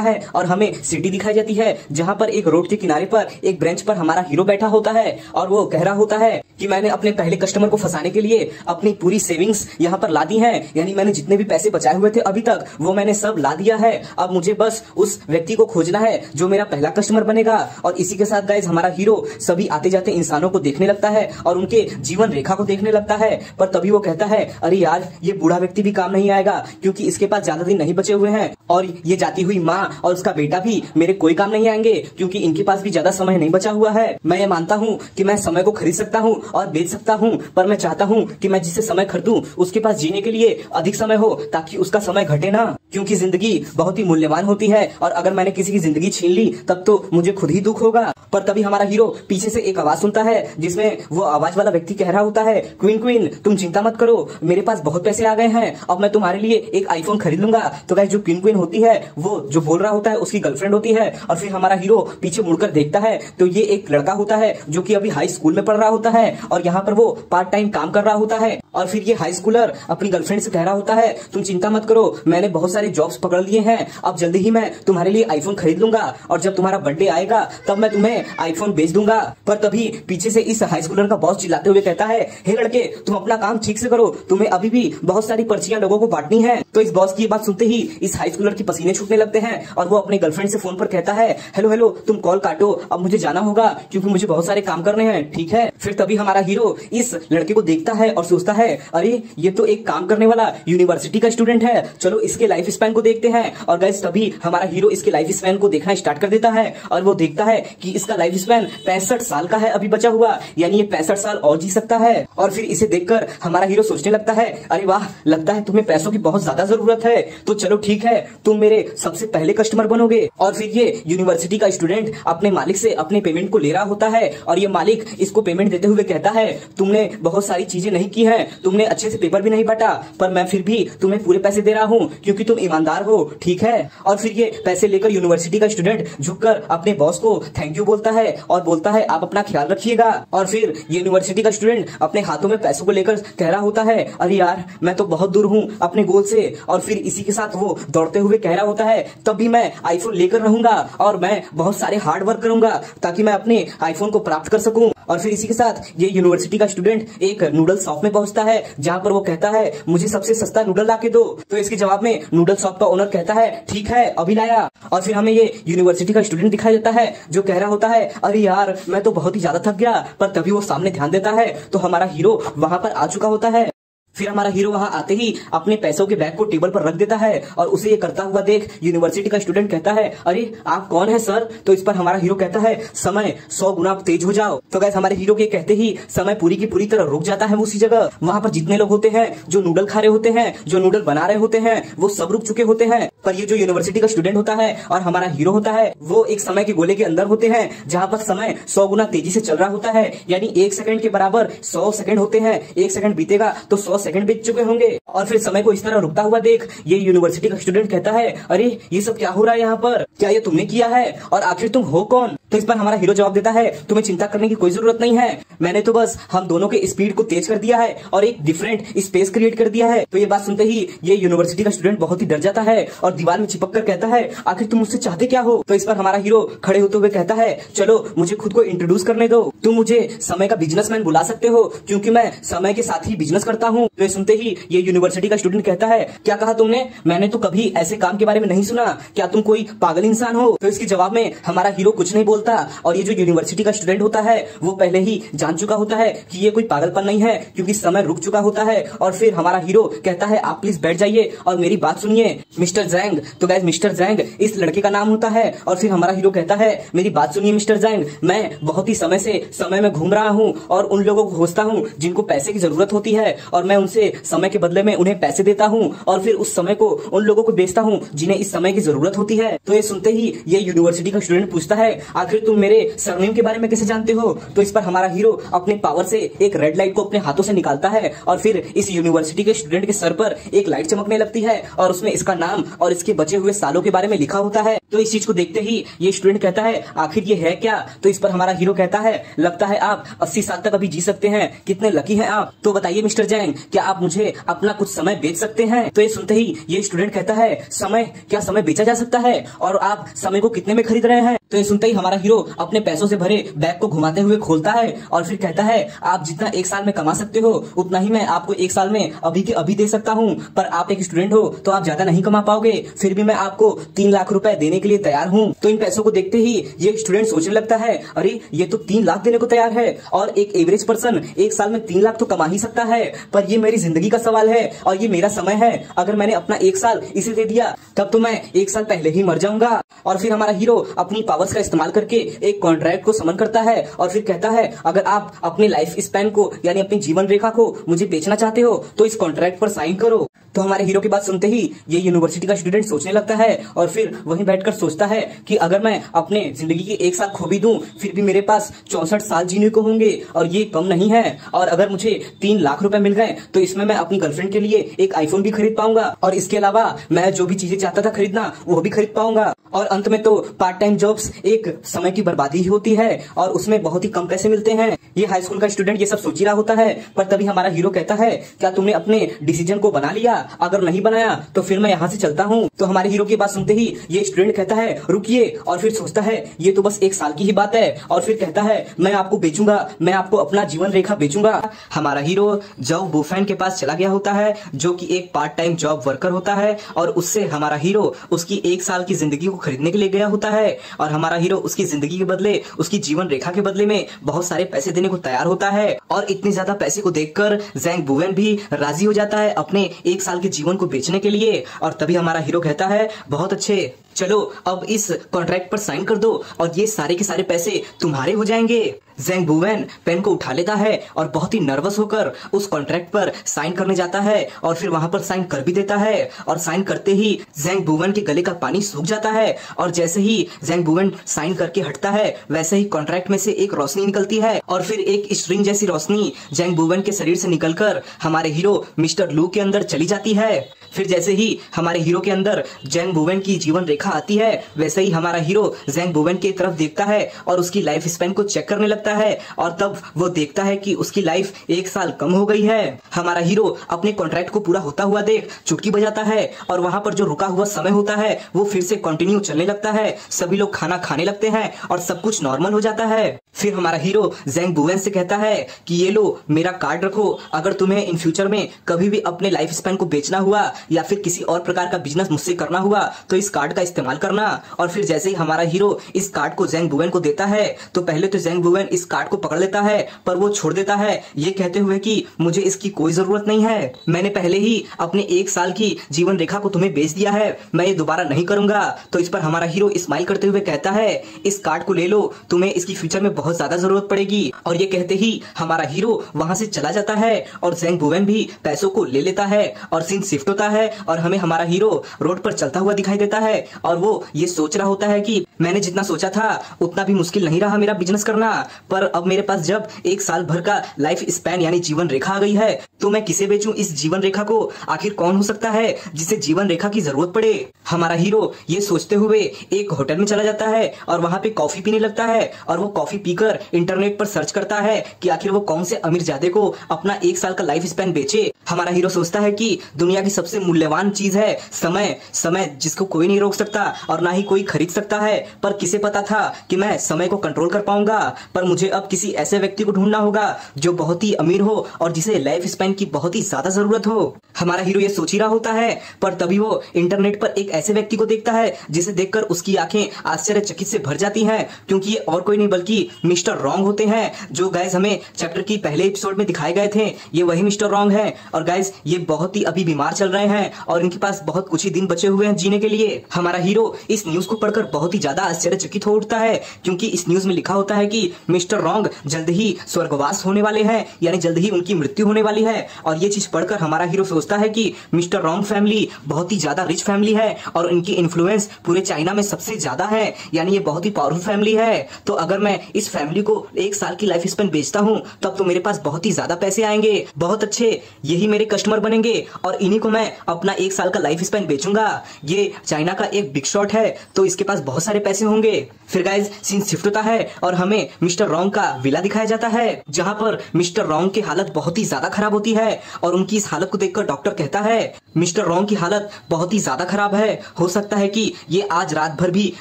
है और हमें सिटी दिखाई जाती है जहाँ पर एक रोड के किनारे पर एक बेंच पर हमारा हीरो बैठा होता है और वो कह रहा होता है कि मैंने अपने पहले कस्टमर को फंसाने के लिए अपनी पूरी सेविंग्स यहाँ पर ला दी है, यानी मैंने जितने भी पैसे बचाए हुए थे अभी तक वो मैंने सब ला दिया है। अब मुझे बस उस व्यक्ति को खोजना है जो मेरा पहला कस्टमर बनेगा। और इसी के साथ गाइस हमारा हीरो सभी आते जाते इंसानों को देखने लगता है और उनके जीवन रेखा को देखने लगता है। पर तभी वो कहता है अरे यार ये बूढ़ा व्यक्ति भी काम नहीं आएगा क्योंकि इसके पास ज्यादा दिन नहीं बचे हुए हैं, और ये जाती हुई माँ और उसका बेटा भी मेरे कोई काम नहीं आएंगे क्योंकि इनके पास भी ज्यादा समय नहीं बचा हुआ है। मैं ये मानता हूँ कि मैं समय को खरीद सकता हूँ और बेच सकता हूँ, पर मैं चाहता हूँ कि मैं जिससे समय खरीदूं उसके पास जीने के लिए अधिक समय हो ताकि उसका समय घटे ना, क्योंकि जिंदगी बहुत ही मूल्यवान होती है और अगर मैंने किसी की जिंदगी छीन ली तब तो मुझे खुद ही दुख होगा। पर तभी हमारा हीरो पीछे से एक आवाज सुनता है जिसमें वो आवाज वाला व्यक्ति कह रहा होता है क्वीन क्वीन तुम चिंता मत करो, मेरे पास बहुत पैसे आ गए हैं, अब मैं तुम्हारे लिए एक आईफोन खरीद लूंगा। तो गाइस जो क्वीन क्वीन होती है वो जो बोल रहा होता है उसकी गर्लफ्रेंड होती है। और फिर हमारा हीरो पीछे मुड़कर देखता है तो ये एक लड़का होता है जो कि अभी हाई स्कूल में पढ़ रहा होता है और यहाँ पर वो पार्ट टाइम काम कर रहा होता है। और फिर ये हाई स्कूलर अपनी गर्लफ्रेंड से कह रहा होता है तुम चिंता मत करो, मैंने बहुत सारे जॉब्स पकड़ लिए हैं, अब जल्दी ही मैं तुम्हारे लिए आईफोन खरीद लूंगा और जब तुम्हारा बर्थडे आएगा तब मैं तुम्हें आईफोन बेच दूंगा। पर तभी पीछे से इस हाई स्कूलर का बॉस चिल्लाते हुए कहता है हे लड़के तुम अपना काम ठीक से करो, तुम्हें अभी भी बहुत सारी पर्चियां लोगों को बांटनी है। तो इस बॉस की बात सुनते ही इस हाई स्कूलर की पसीने छूटने लगते हैं और वो अपने गर्लफ्रेंड से फोन पर कहता है हेलो हेलो तुम कॉल काटो, अब मुझे जाना होगा क्योंकि मुझे बहुत सारे काम करने हैं, ठीक है। फिर तभी हमारा हीरो इस लड़के को देखता है और सोचता है अरे ये तो एक काम करने वाला यूनिवर्सिटी का स्टूडेंट है, चलो इसके लाइफ स्पैन को देखते हैं। और गाइस तभी हमारा हीरो इसके लाइफ स्पैन को देखना स्टार्ट कर देता है और वो देखता है कि इसका लाइफ स्पैन 65 साल का है अभी बचा हुआ, यानी ये 65 साल और जी सकता है। और फिर इसे देखकर हमारा हीरो सोचने लगता है अरे वाह लगता है तुम्हें पैसों की बहुत ज्यादा जरूरत है, तो चलो ठीक है तुम मेरे सबसे पहले कस्टमर बनोगे। और फिर ये यूनिवर्सिटी का स्टूडेंट अपने मालिक से अपने पेमेंट को ले रहा होता है और ये मालिक इसको पेमेंट देते हुए कहता है तुमने बहुत सारी चीजें नहीं की है, तुमने अच्छे से पेपर भी नहीं बांटा, पर मैं फिर भी तुम्हें पूरे पैसे दे रहा हूँ क्योंकि तुम ईमानदार हो, ठीक है। और फिर ये पैसे लेकर यूनिवर्सिटी का स्टूडेंट झुककर अपने बॉस को थैंक यू बोलता है और बोलता है आप अपना ख्याल रखिएगा। और फिर यूनिवर्सिटी का स्टूडेंट अपने हाथों में पैसों को लेकर कह रहा होता है अरे यार मैं तो बहुत दूर हूँ अपने गोल से। और फिर इसी के साथ वो दौड़ते हुए कह रहा होता है तब भी मैं आईफोन लेकर रहूंगा और मैं बहुत सारे हार्ड वर्क करूंगा ताकि मैं अपने आईफोन को प्राप्त कर सकूं। और फिर इसी के साथ ये यूनिवर्सिटी का स्टूडेंट एक नूडल शॉप में पहुंचता है जहां पर वो कहता है मुझे सबसे सस्ता नूडल ला के दो। तो इसके जवाब में नूडल शॉप का ओनर कहता है ठीक है अभी लाया। और फिर हमें ये यूनिवर्सिटी का स्टूडेंट दिखाई देता है जो कह रहा होता है अरे यार मैं तो बहुत ही ज्यादा थक गया। पर तभी वो सामने ध्यान देता है तो हमारा हीरो वहां पर आ चुका होता है। फिर हमारा हीरो वहां आते ही अपने पैसों के बैग को टेबल पर रख देता है और उसे ये करता हुआ देख यूनिवर्सिटी का स्टूडेंट कहता है अरे आप कौन है सर। तो इस पर हमारा हीरो कहता है समय 100 गुना तेज हो जाओ। तो गाइस हमारे हीरो के कहते ही समय पूरी की पूरी तरह रुक जाता है उसी जगह। वहां पर जितने लोग होते हैं जो नूडल खा रहे होते हैं, जो नूडल बना रहे होते हैं, वो सब रुक चुके होते हैं। पर ये जो यूनिवर्सिटी का स्टूडेंट होता है और हमारा हीरो होता है वो एक समय के गोले के अंदर होते हैं जहां पर समय 100 गुना तेजी से चल रहा होता है, यानी 1 सेकंड के बराबर 100 सेकंड होते हैं। 1 सेकंड बीतेगा तो 100 सेकंड बीत चुके होंगे। और फिर समय को इस तरह रुकता हुआ देख ये यूनिवर्सिटी का स्टूडेंट कहता है अरे ये सब क्या हो रहा है यहाँ पर, क्या ये तुमने किया है और आखिर तुम हो कौन। तो इस पर हमारा हीरो जवाब देता है तुम्हें चिंता करने की कोई जरूरत नहीं है, मैंने तो बस हम दोनों के स्पीड को तेज कर दिया है और एक डिफरेंट स्पेस क्रिएट कर दिया है। तो ये बात सुनते ही ये यूनिवर्सिटी का स्टूडेंट बहुत ही डर जाता है और दीवार में चिपक कर कहता है आखिर तुम मुझसे चाहते क्या हो। तो इस पर हमारा हीरो खड़े होते हुए कहता है चलो मुझे खुद को इंट्रोड्यूस करने दो, तुम मुझे समय का बिजनेसमैन बुला सकते हो क्योंकि मैं समय के साथ ही बिजनेस करता हूँ। तो सुनते ही ये यूनिवर्सिटी का स्टूडेंट कहता है क्या कहा तुमने, मैंने तो कभी ऐसे काम के बारे में नहीं सुना, क्या तुम कोई पागल इंसान हो। तो इसके जवाब में हमारा हीरो कुछ नहीं बोलता बोलता। और ये जो यूनिवर्सिटी का स्टूडेंट होता है वो पहले ही जान चुका होता है कि ये कोई पागलपन नहीं है, क्योंकि समय रुक चुका होता है। और फिर हमारा हीरो कहता है आप प्लीज बैठ जाइए और मेरी बात सुनिए मिस्टर जैंग। तो गाइस मिस्टर जैंग इस लड़के का नाम होता है। और फिर हमारा हीरो कहता है मेरी बात सुनिए मिस्टर जैंग, मैं बहुत ही समय से समय में घूम रहा हूँ और उन लोगों को खोजता हूँ जिनको पैसे की जरूरत होती है, और मैं उनसे समय के बदले में उन्हें पैसे देता हूँ और फिर उस समय को उन लोगों को बेचता हूँ जिन्हें इस समय की जरूरत होती है। तो ये सुनते ही ये यूनिवर्सिटी का स्टूडेंट पूछता है आखिर तुम मेरे सरनेम के बारे में कैसे जानते हो। तो इस पर हमारा हीरो अपने पावर से एक रेड लाइट को अपने हाथों से निकालता है और फिर इस यूनिवर्सिटी के स्टूडेंट के सर पर एक लाइट चमकने लगती है और उसमें इसका नाम और इसके बचे हुए सालों के बारे में लिखा होता है। तो इस चीज को देखते ही ये स्टूडेंट कहता है आखिर ये है क्या। तो इस पर हमारा हीरो कहता है लगता है आप 80 साल तक अभी जी सकते हैं, कितने लकी हैं आप। तो बताइए मिस्टर जैंग क्या आप मुझे अपना कुछ समय बेच सकते हैं। तो ये सुनते ही ये स्टूडेंट कहता है समय, क्या समय बेचा जा सकता है और आप समय को कितने में खरीद रहे हैं। तो ये सुनते ही हमारा हीरो अपने पैसों से भरे बैग को घुमाते हुए खोलता है और फिर कहता है आप जितना एक साल में कमा सकते हो उतना ही मैं आपको एक साल में अभी के अभी दे सकता हूँ, पर आप एक स्टूडेंट हो तो आप ज्यादा नहीं कमा पाओगे, फिर भी मैं आपको 3 लाख रुपए देने के लिए तैयार हूँ। तो इन पैसों को देखते ही ये स्टूडेंट सोचने लगता है अरे ये तो 3 लाख देने को तैयार है और एक एवरेज पर्सन एक साल में 3 लाख तो कमा ही सकता है, पर ये मेरी जिंदगी का सवाल है और ये मेरा समय है। अगर मैंने अपना एक साल इसे दे दिया तब तो मैं एक साल पहले ही मर जाऊंगा। और फिर हमारा हीरो अपनी पावर्स का इस्तेमाल करके एक कॉन्ट्रैक्ट को समन करता है और फिर कहता है अगर आप अपने लाइफ स्पैन को यानी अपनी जीवन रेखा को मुझे बेचना चाहते हो तो इस कॉन्ट्रैक्ट पर साइन करो। तो हमारे हीरो की बात सुनते ही ये यूनिवर्सिटी का स्टूडेंट सोचने लगता है और फिर वहीं बैठकर सोचता है कि अगर मैं अपने जिंदगी के एक साल खो भी दूं फिर भी मेरे पास 64 साल जीने को होंगे और ये कम नहीं है। और अगर मुझे 3 लाख रुपए मिल गए तो इसमें मैं अपनी गर्लफ्रेंड के लिए एक आईफोन भी खरीद पाऊंगा और इसके अलावा मैं जो भी चीजें चाहता था खरीदना वो भी खरीद पाऊंगा। और अंत में तो पार्ट टाइम जॉब्स एक समय की बर्बादी ही होती है और उसमें बहुत ही कम पैसे मिलते हैं। ये हाई स्कूल का स्टूडेंट ये सब सोच ही रहा होता है, पर तभी हमारा हीरो कहता है क्या तुमने अपने डिसीजन को बना लिया, अगर नहीं बनाया तो फिर मैं यहाँ से चलता हूँ। तो हमारे हीरो की बात सुनते ही ये स्टूडेंट कहता है रुकिए, और फिर सोचता है ये तो बस एक साल की ही बात है और फिर कहता है मैं आपको बेचूंगा, मैं आपको अपना जीवन रेखा बेचूंगा। हमारा हीरो जॉब बुफैन के पास चला गया होता है जो कि एक पार्ट टाइम जॉब वर्कर होता है और उससे हमारा हीरो उसकी एक साल की जिंदगी को खरीदने के लिए गया होता है और हमारा हीरो उसकी जिंदगी के बदले उसकी जीवन रेखा के बदले में बहुत सारे पैसे देने को तैयार होता है। और इतने ज्यादा पैसे को देखकर जैंग बुवेन भी राजी हो जाता है अपने एक साल के जीवन को बेचने के लिए। और तभी हमारा हीरो कहता है बहुत अच्छे, चलो अब इस कॉन्ट्रैक्ट पर साइन कर दो और ये सारे के सारे पैसे तुम्हारे हो जाएंगे। जैंग बुवेन पेन को उठा लेता है और बहुत ही नर्वस होकर उस कॉन्ट्रैक्ट पर साइन करने जाता है और फिर वहां पर साइन कर भी देता है। और साइन करते ही जैंग बुवेन के गले का पानी सूख जाता है और जैसे ही जैंग बुवेन साइन करके हटता है वैसे ही कॉन्ट्रैक्ट में से एक रोशनी निकलती है और फिर एक स्ट्रिंग जैसी रोशनी जैंग बुवेन के शरीर से निकलकर हमारे हीरो मिस्टर लू के अंदर चली जाती है। फिर जैसे ही हमारे हीरो के अंदर जैंग बुवेन की जीवन रेखा आती है वैसे ही हमारा हीरो जैंग बुवेन की तरफ देखता है और उसकी लाइफ स्पैन को चेक करने लगता है और तब वो देखता है कि उसकी लाइफ एक साल कम हो गई है। हमारा हीरो अपने कॉन्ट्रैक्ट को पूरा होता हुआ देख चुटकी बजाता है और वहां पर जो रुका हुआ समय होता है वो फिर से कंटिन्यू चलने लगता है, सभी लोग खाना खाने लगते हैं और सब कुछ नॉर्मल हो जाता है। फिर हमारा हीरो जैंग बुवेन से कहता है कि ये लो मेरा कार्ड रखो, अगर तुम्हें इन फ्यूचर में कभी भी अपने लाइफ स्पैन को बेचना हुआ या फिर किसी और प्रकार का बिजनेस मुझसे करना हुआ तो इस कार्ड का इस्तेमाल करना। और फिर जैसे ही हमारा हीरो इस कार्ड को जैंग बुवेन को देता है तो पहले तो जैंग बुवेन इस कार्ड को पकड़ लेता है पर वो छोड़ देता है ये कहते हुए कि मुझे इसकी कोई जरूरत नहीं है, मैंने पहले ही अपने एक साल की जीवन रेखा को तुम्हें बेच दिया है, मैं ये दोबारा नहीं करूंगा। तो इस पर हमारा हीरो स्माइल करते हुए कहता है इस कार्ड को ले लो, तुम्हें इसकी फ्यूचर में बहुत ज्यादा जरूरत पड़ेगी। और ये कहते ही हमारा हीरो वहां से चला जाता है और जैंग बुवेन भी पैसों को ले लेता है और सीन शिफ्ट होता है और हमें हमारा हीरो रोड पर चलता हुआ दिखाई देता है और वो ये सोच रहा होता है कि मैंने जितना सोचा था उतना भी मुश्किल नहीं रहा मेरा बिजनेस करना, पर अब मेरे पास जब एक साल भर का लाइफ स्पैन यानी जीवन रेखा आ गई है तो मैं किसे बेचूं इस जीवन रेखा को, आखिर कौन हो सकता है जिसे जीवन रेखा की जरूरत पड़े। हमारा हीरो ये सोचते हुए एक होटल में चला जाता है और वहां पे कॉफी पीने लगता है और वो कॉफी पीकर इंटरनेट पर सर्च करता है कि आखिर वो कौन से अमीरजादे को अपना एक साल का लाइफ स्पैन बेचे। हमारा हीरो सोचता है कि दुनिया की सबसे मूल्यवान चीज है समय। समय जिसको कोई नहीं रोक सकता और ना ही कोई खरीद सकता है। पर किसे पता था कि मैं समय को कंट्रोल कर पाऊंगा। पर मुझे अब किसी ऐसे व्यक्ति को ढूंढना होगा जो बहुत ही अमीर हो और जिसे लाइफ स्पैन की बहुत ही ज्यादा जरूरत हो। हमारा हीरो ये सोच ही रहा होता है, पर तभी वो इंटरनेट पर एक ऐसे व्यक्ति को देखता है जिसे देखकर उसकी आंखें आश्चर्यचकित से भर जाती हैं, क्योंकि ये और कोई नहीं बल्कि मिस्टर रॉन्ग होते हैं, जो गाइस हमें चैप्टर की पहले एपिसोड में दिखाए गए थे। ये वही मिस्टर रॉन्ग है और गाइस ये बहुत ही अभी बीमार चल रहे हैं और इनके पास बहुत कुछ ही दिन बचे हुए हैं जीने के लिए। हमारा हीरो इस न्यूज को पढ़कर बहुत ही ज्यादा आश्चर्यचकित हो उठता है, क्योंकि इस न्यूज में लिखा होता है कि मिस्टर रॉन्ग जल्द ही स्वर्गवास होने वाले हैं, यानी जल्द ही उनकी मृत्यु होने वाली है। और ये चीज पढ़कर हमारा हीरो सोचता है कि मिस्टर रॉन्ग फैमिली बहुत ही ज्यादा रिच फैमिली है और इनकी इन्फ्लुएंस पूरे चाइना में सबसे ज्यादा है, यानी ये बहुत ही पावरफुल फैमिली है। तो अगर मैं इस फैमिली को 1 साल की लाइफ स्पेन बेचता हूँ तब तो मेरे पास बहुत ही ज्यादा पैसे आएंगे, बहुत अच्छे, यही मेरे कस्टमर बनेंगे और इन्हीं को मैं अपना 1 साल का लाइफ स्पेन बेचूंगा। ये चाइना का एक बिग शॉट है तो इसके पास बहुत सारे पैसे होंगे। फिर गाइस सीन शिफ्ट होता है और हमें मिस्टर रॉन्ग का विला दिखाया जाता है, जहां पर मिस्टर रॉन्ग की हालत बहुत ही ज्यादा खराब होती है और उनकी इस हालत को देखकर डॉक्टर कहता है मिस्टर रॉन्ग की हालत बहुत ही ज्यादा खराब है, हो सकता है कि ये आज रात भर भी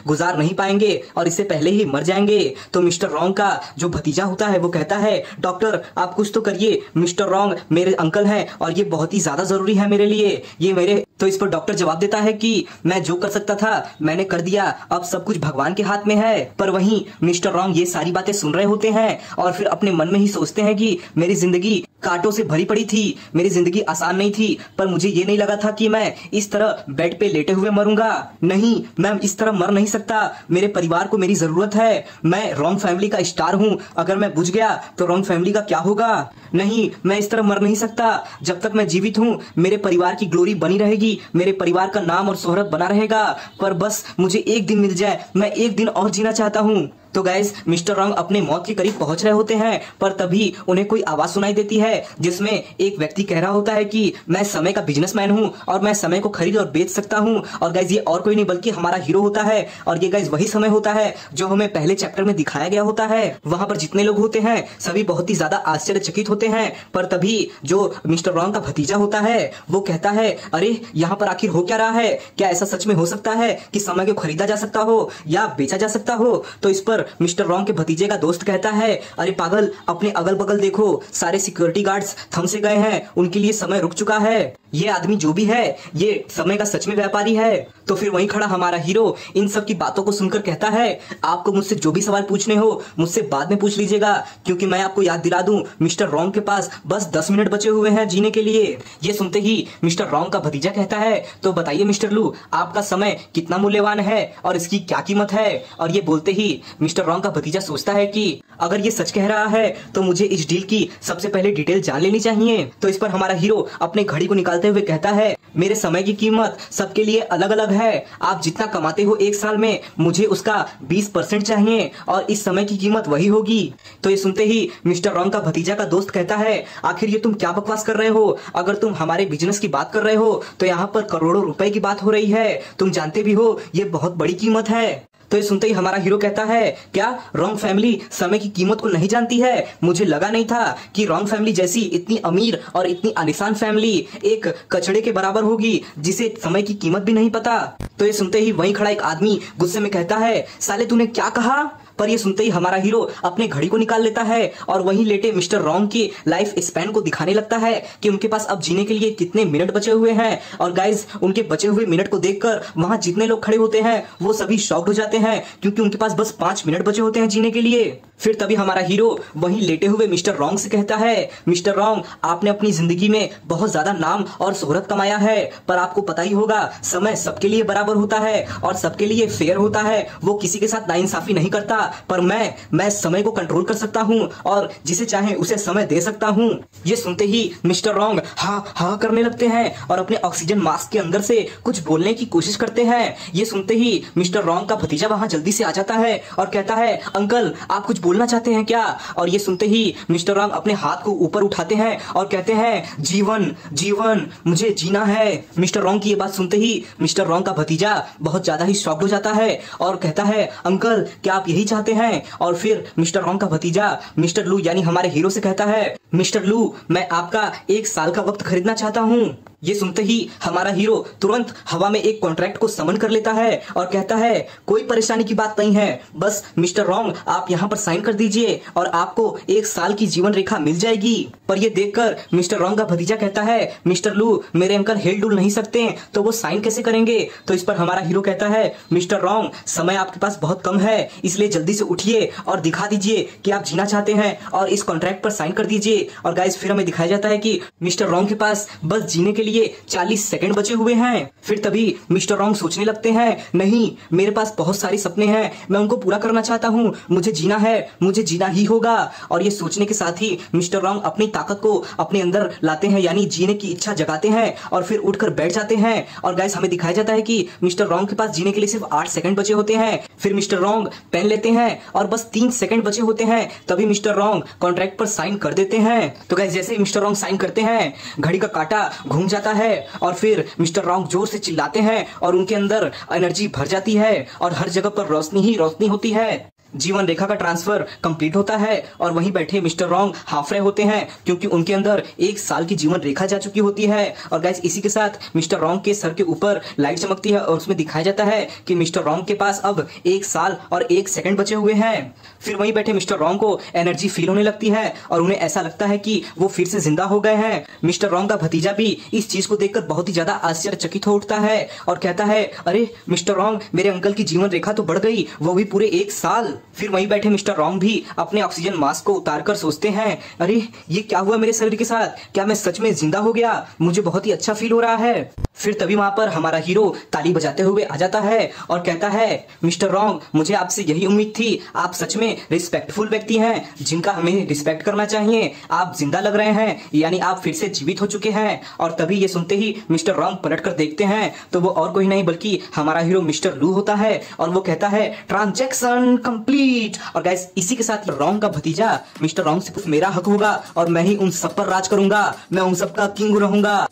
गुजार नहीं पाएंगे और इससे पहले ही मर जाएंगे। तो मिस्टर रॉन्ग का जो भतीजा होता है वो कहता है डॉक्टर आप कुछ तो करिए, मिस्टर रॉन्ग मेरे अंकल हैं और ये बहुत ही ज्यादा जरूरी है मेरे लिए, ये मेरे। तो इस पर डॉक्टर जवाब देता है कि मैं जो कर सकता था मैंने कर दिया, अब सब कुछ भगवान के हाथ में है। पर वहीं मिस्टर रॉन्ग ये सारी बातें सुन रहे होते हैं और फिर अपने मन में ही सोचते हैं कि मेरी जिंदगी कांटों से भरी पड़ी थी, मेरी जिंदगी आसान नहीं थी, पर मुझे ये नहीं लगा था कि मैं इस तरह बेड पे लेटे हुए मरूंगा। नहीं, मैं इस तरह मर नहीं सकता, मेरे परिवार को मेरी जरूरत है, मैं रॉन्ग फैमिली का स्टार हूँ, अगर मैं बुझ गया तो रॉन्ग फैमिली का क्या होगा। नहीं, मैं इस तरह मर नहीं सकता, जब तक मैं जीवित हूँ मेरे परिवार की ग्लोरी बनी रहेगी, मेरे परिवार का नाम और शोहरत बना रहेगा। पर बस मुझे एक दिन मिल जाए, मैं एक दिन और जीना चाहता हूँ। तो गाइस मिस्टर रॉन्ग अपने मौत के करीब पहुंच रहे होते हैं, पर तभी उन्हें कोई आवाज सुनाई देती है जिसमें एक व्यक्ति कह रहा होता है कि मैं समय का बिजनेसमैन हूं और मैं समय को खरीद और बेच सकता हूं। और गाइस ये और कोई नहीं बल्कि हमारा हीरो होता है और ये गाइस वही समय होता है जो हमें पहले चैप्टर में दिखाया गया होता है। वहां पर जितने लोग होते हैं सभी बहुत ही ज्यादा आश्चर्यचकित होते हैं, पर तभी जो मिस्टर रॉन्ग का भतीजा होता है वो कहता है अरे यहाँ पर आखिर हो क्या रहा है, क्या ऐसा सच में हो सकता है कि समय को खरीदा जा सकता हो या बेचा जा सकता हो। तो इस पर मिस्टर रॉन्ग के भतीजे का दोस्त कहता है अरे पागल, अपने अगल बगल देखो, सारे सिक्योरिटी गार्ड्स थम से गए हैं, उनके लिए समय रुक चुका है, ये आदमी जो भी है ये समय का सच में व्यापारी है। तो फिर वहीं खड़ा हमारा हीरो इन सब की बातों को सुनकर कहता है आपको मुझसे जो भी सवाल पूछने हो मुझसे बाद में पूछ लीजिएगा, क्योंकि मैं आपको याद दिला दूं मिस्टर रॉन्ग के पास बस 10 मिनट बचे हुए हैं जीने के लिए। ये सुनते ही मिस्टर रॉन्ग का भतीजा कहता है तो बताइए मिस्टर लू, आपका समय कितना मूल्यवान है और इसकी क्या कीमत है। और ये बोलते ही मिस्टर रॉन्ग का भतीजा सोचता है कि अगर ये सच कह रहा है तो मुझे इस डील की सबसे पहले डिटेल जान लेनी चाहिए। तो इस पर हमारा हीरो अपने घड़ी को निकालते हुए कहता है मेरे समय की कीमत सबके लिए अलग अलग है, आप जितना कमाते हो 1 साल में मुझे उसका 20% चाहिए और इस समय की कीमत वही होगी। तो ये सुनते ही मिस्टर रॉन्ग का भतीजा का दोस्त कहता है आखिर ये तुम क्या बकवास कर रहे हो, अगर तुम हमारे बिजनेस की बात कर रहे हो तो यहाँ पर करोड़ों रुपए की बात हो रही है, तुम जानते भी हो ये बहुत बड़ी कीमत है। तो ये सुनते ही हमारा हीरो कहता है क्या रॉन्ग फैमिली समय की कीमत को नहीं जानती है, मुझे लगा नहीं था कि रॉन्ग फैमिली जैसी इतनी अमीर और इतनी आलिशान फैमिली एक कचड़े के बराबर होगी जिसे समय की कीमत भी नहीं पता। तो ये सुनते ही वहीं खड़ा एक आदमी गुस्से में कहता है साले तूने क्या कहा। पर ये सुनते ही हमारा हीरो अपने घड़ी को निकाल लेता है और वहीं लेटे मिस्टर रॉन्ग की लाइफ स्पैन को दिखाने लगता है कि उनके पास अब जीने के लिए कितने मिनट बचे हुए हैं। और गाइस उनके बचे हुए मिनट को देखकर वहां जितने लोग खड़े होते हैं वो सभी शॉक्ड हो जाते हैं, क्योंकि उनके पास बस 5 मिनट बचे होते हैं जीने के लिए। फिर तभी हमारा हीरो वहीं लेटे हुए मिस्टर रॉन्ग से कहता है मिस्टर रॉन्ग, आपने अपनी जिंदगी में बहुत ज्यादा नाम और शोहरत कमाया है, पर आपको पता ही होगा समय सबके लिए बराबर होता है और सबके लिए फेयर होता है, वो किसी के साथ नाइंसाफी नहीं करता। पर मैं समय को कंट्रोल कर सकता हूँ और जिसे चाहे उसे समय दे सकता हूँ। ये सुनते ही मिस्टर रॉन्ग हाँ करने लगते हैं और अपने ऑक्सीजन मास्क के अंदर से कुछ बोलने की कोशिश करते हैं। ये सुनते ही मिस्टर रॉन्ग का भतीजा वहां जल्दी से आ जाता है और कहता है अंकल आप कुछ बोलना चाहते हैं क्या। और ये सुनते ही मिस्टर रॉन्ग अपने हाथ को ऊपर उठाते हैं और कहते हैं जीवन जीवन मुझे जीना है। मिस्टर रॉन्ग की ये बात सुनते ही मिस्टर रॉन्ग का भतीजा बहुत ज्यादा ही शॉक्ड हो जाता है और कहता है अंकल क्या आप यही चाहते हैं। और फिर मिस्टर रॉन्ग का भतीजा मिस्टर लू यानी हमारे हीरो से कहता है मिस्टर लू, मैं आपका 1 साल का वक्त खरीदना चाहता हूँ। ये सुनते ही हमारा हीरो तुरंत हवा में एक कॉन्ट्रैक्ट को समन कर लेता है और कहता है कोई परेशानी की बात नहीं है, बस मिस्टर रॉन्ग आप यहाँ पर साइन कर दीजिए और आपको 1 साल की जीवन रेखा मिल जाएगी। पर ये देखकर मिस्टर रॉन्ग का भतीजा कहता है मिस्टर लू, मेरे अंकल हिल डुल नहीं सकते तो वो साइन कैसे करेंगे। तो इस पर हमारा हीरो कहता है मिस्टर रॉन्ग, समय आपके पास बहुत कम है, इसलिए जल्दी से उठिए और दिखा दीजिए कि आप जीना चाहते हैं और इस कॉन्ट्रैक्ट पर साइन कर दीजिए। और गाइस फिर हमें दिखाया जाता है कि मिस्टर रॉन्ग के पास बस जीने के लिए 40 सेकंड बचे हुए हैं। फिर तभी मिस्टर रॉन्ग सोचने लगते हैं नहीं, मेरे पास बहुत सारे सपने हैं, मैं उनको पूरा करना चाहता हूं, मुझे जीना है, मुझे जीना ही होगा। और ये सोचने के साथ ही मिस्टर रॉन्ग अपनी ताकत को अपने अंदर लाते हैं, यानी जीने की इच्छा जगाते हैं और फिर उठकर बैठ जाते हैं। और गाइस हमें दिखाया जाता है कि मिस्टर रॉन्ग के पास जीने के लिए सिर्फ 8 सेकंड बचे होते हैं। फिर मिस्टर रॉन्ग पेन लेते हैं और बस 3 सेकंड बचे होते हैं, तभी मिस्टर रॉन्ग कॉन्ट्रैक्ट पर साइन कर देते हैं। तो गाइस जैसे ही मिस्टर रॉन्ग साइन करते हैं, घड़ी का कांटा घूम जाता है और फिर मिस्टर रॉन्ग जोर से चिल्लाते हैं और उनके अंदर एनर्जी भर जाती है और हर जगह पर रोशनी ही रोशनी होती है। जीवन रेखा का ट्रांसफर कंप्लीट होता है और वहीं बैठे मिस्टर रॉन्ग हाफ रहे होते हैं क्योंकि उनके अंदर 1 साल की जीवन रेखा जा चुकी होती है। और गाइस इसी के साथ मिस्टर रॉन्ग के सर के ऊपर लाइट चमकती है और उसमें दिखाया जाता है कि मिस्टर रॉन्ग के पास अब 1 साल और 1 सेकंड बचे हुए हैं। फिर वहीं बैठे मिस्टर रॉन्ग को एनर्जी फील होने लगती है और उन्हें ऐसा लगता है कि वो फिर से जिंदा हो गए हैं। मिस्टर रॉन्ग का भतीजा भी इस चीज को देखकर बहुत ही ज्यादा आश्चर्यचकित हो उठता है और कहता है अरे मिस्टर रॉन्ग, मेरे अंकल की जीवन रेखा तो बढ़ गई, वो भी पूरे 1 साल। फिर वहीं बैठे मिस्टर रॉन्ग भी अपने ऑक्सीजन मास्क को उतारकर सोचते हैं अरे ये क्या हुआ मेरे शरीर के साथ, क्या मैं सच में जिंदा हो गया, मुझे बहुत ही अच्छा फील हो रहा है। फिर तभी वहां पर हमारा हीरो ताली बजाते हुए आ जाता है और कहता है मिस्टर रॉन्ग, मुझे आपसे यही उम्मीद थी, आप सच में रिस्पेक्टफुल व्यक्ति हैं जिनका हमें रिस्पेक्ट करना चाहिए, आप जिंदा लग रहे हैं, यानी आप फिर से जीवित हो चुके हैं। और तभी ये सुनते ही मिस्टर रॉन्ग पलट कर देखते हैं तो वो और कोई नहीं बल्कि हमारा हीरो मिस्टर लू होता है और वो कहता है ट्रांजैक्शन कंप्लीट। और गाइस इसी के साथ रॉन्ग का भतीजा मिस्टर रॉन्ग से मेरा हक होगा और मैं ही उन सब पर राज करूंगा, मैं उन सब का किंग रहूंगा।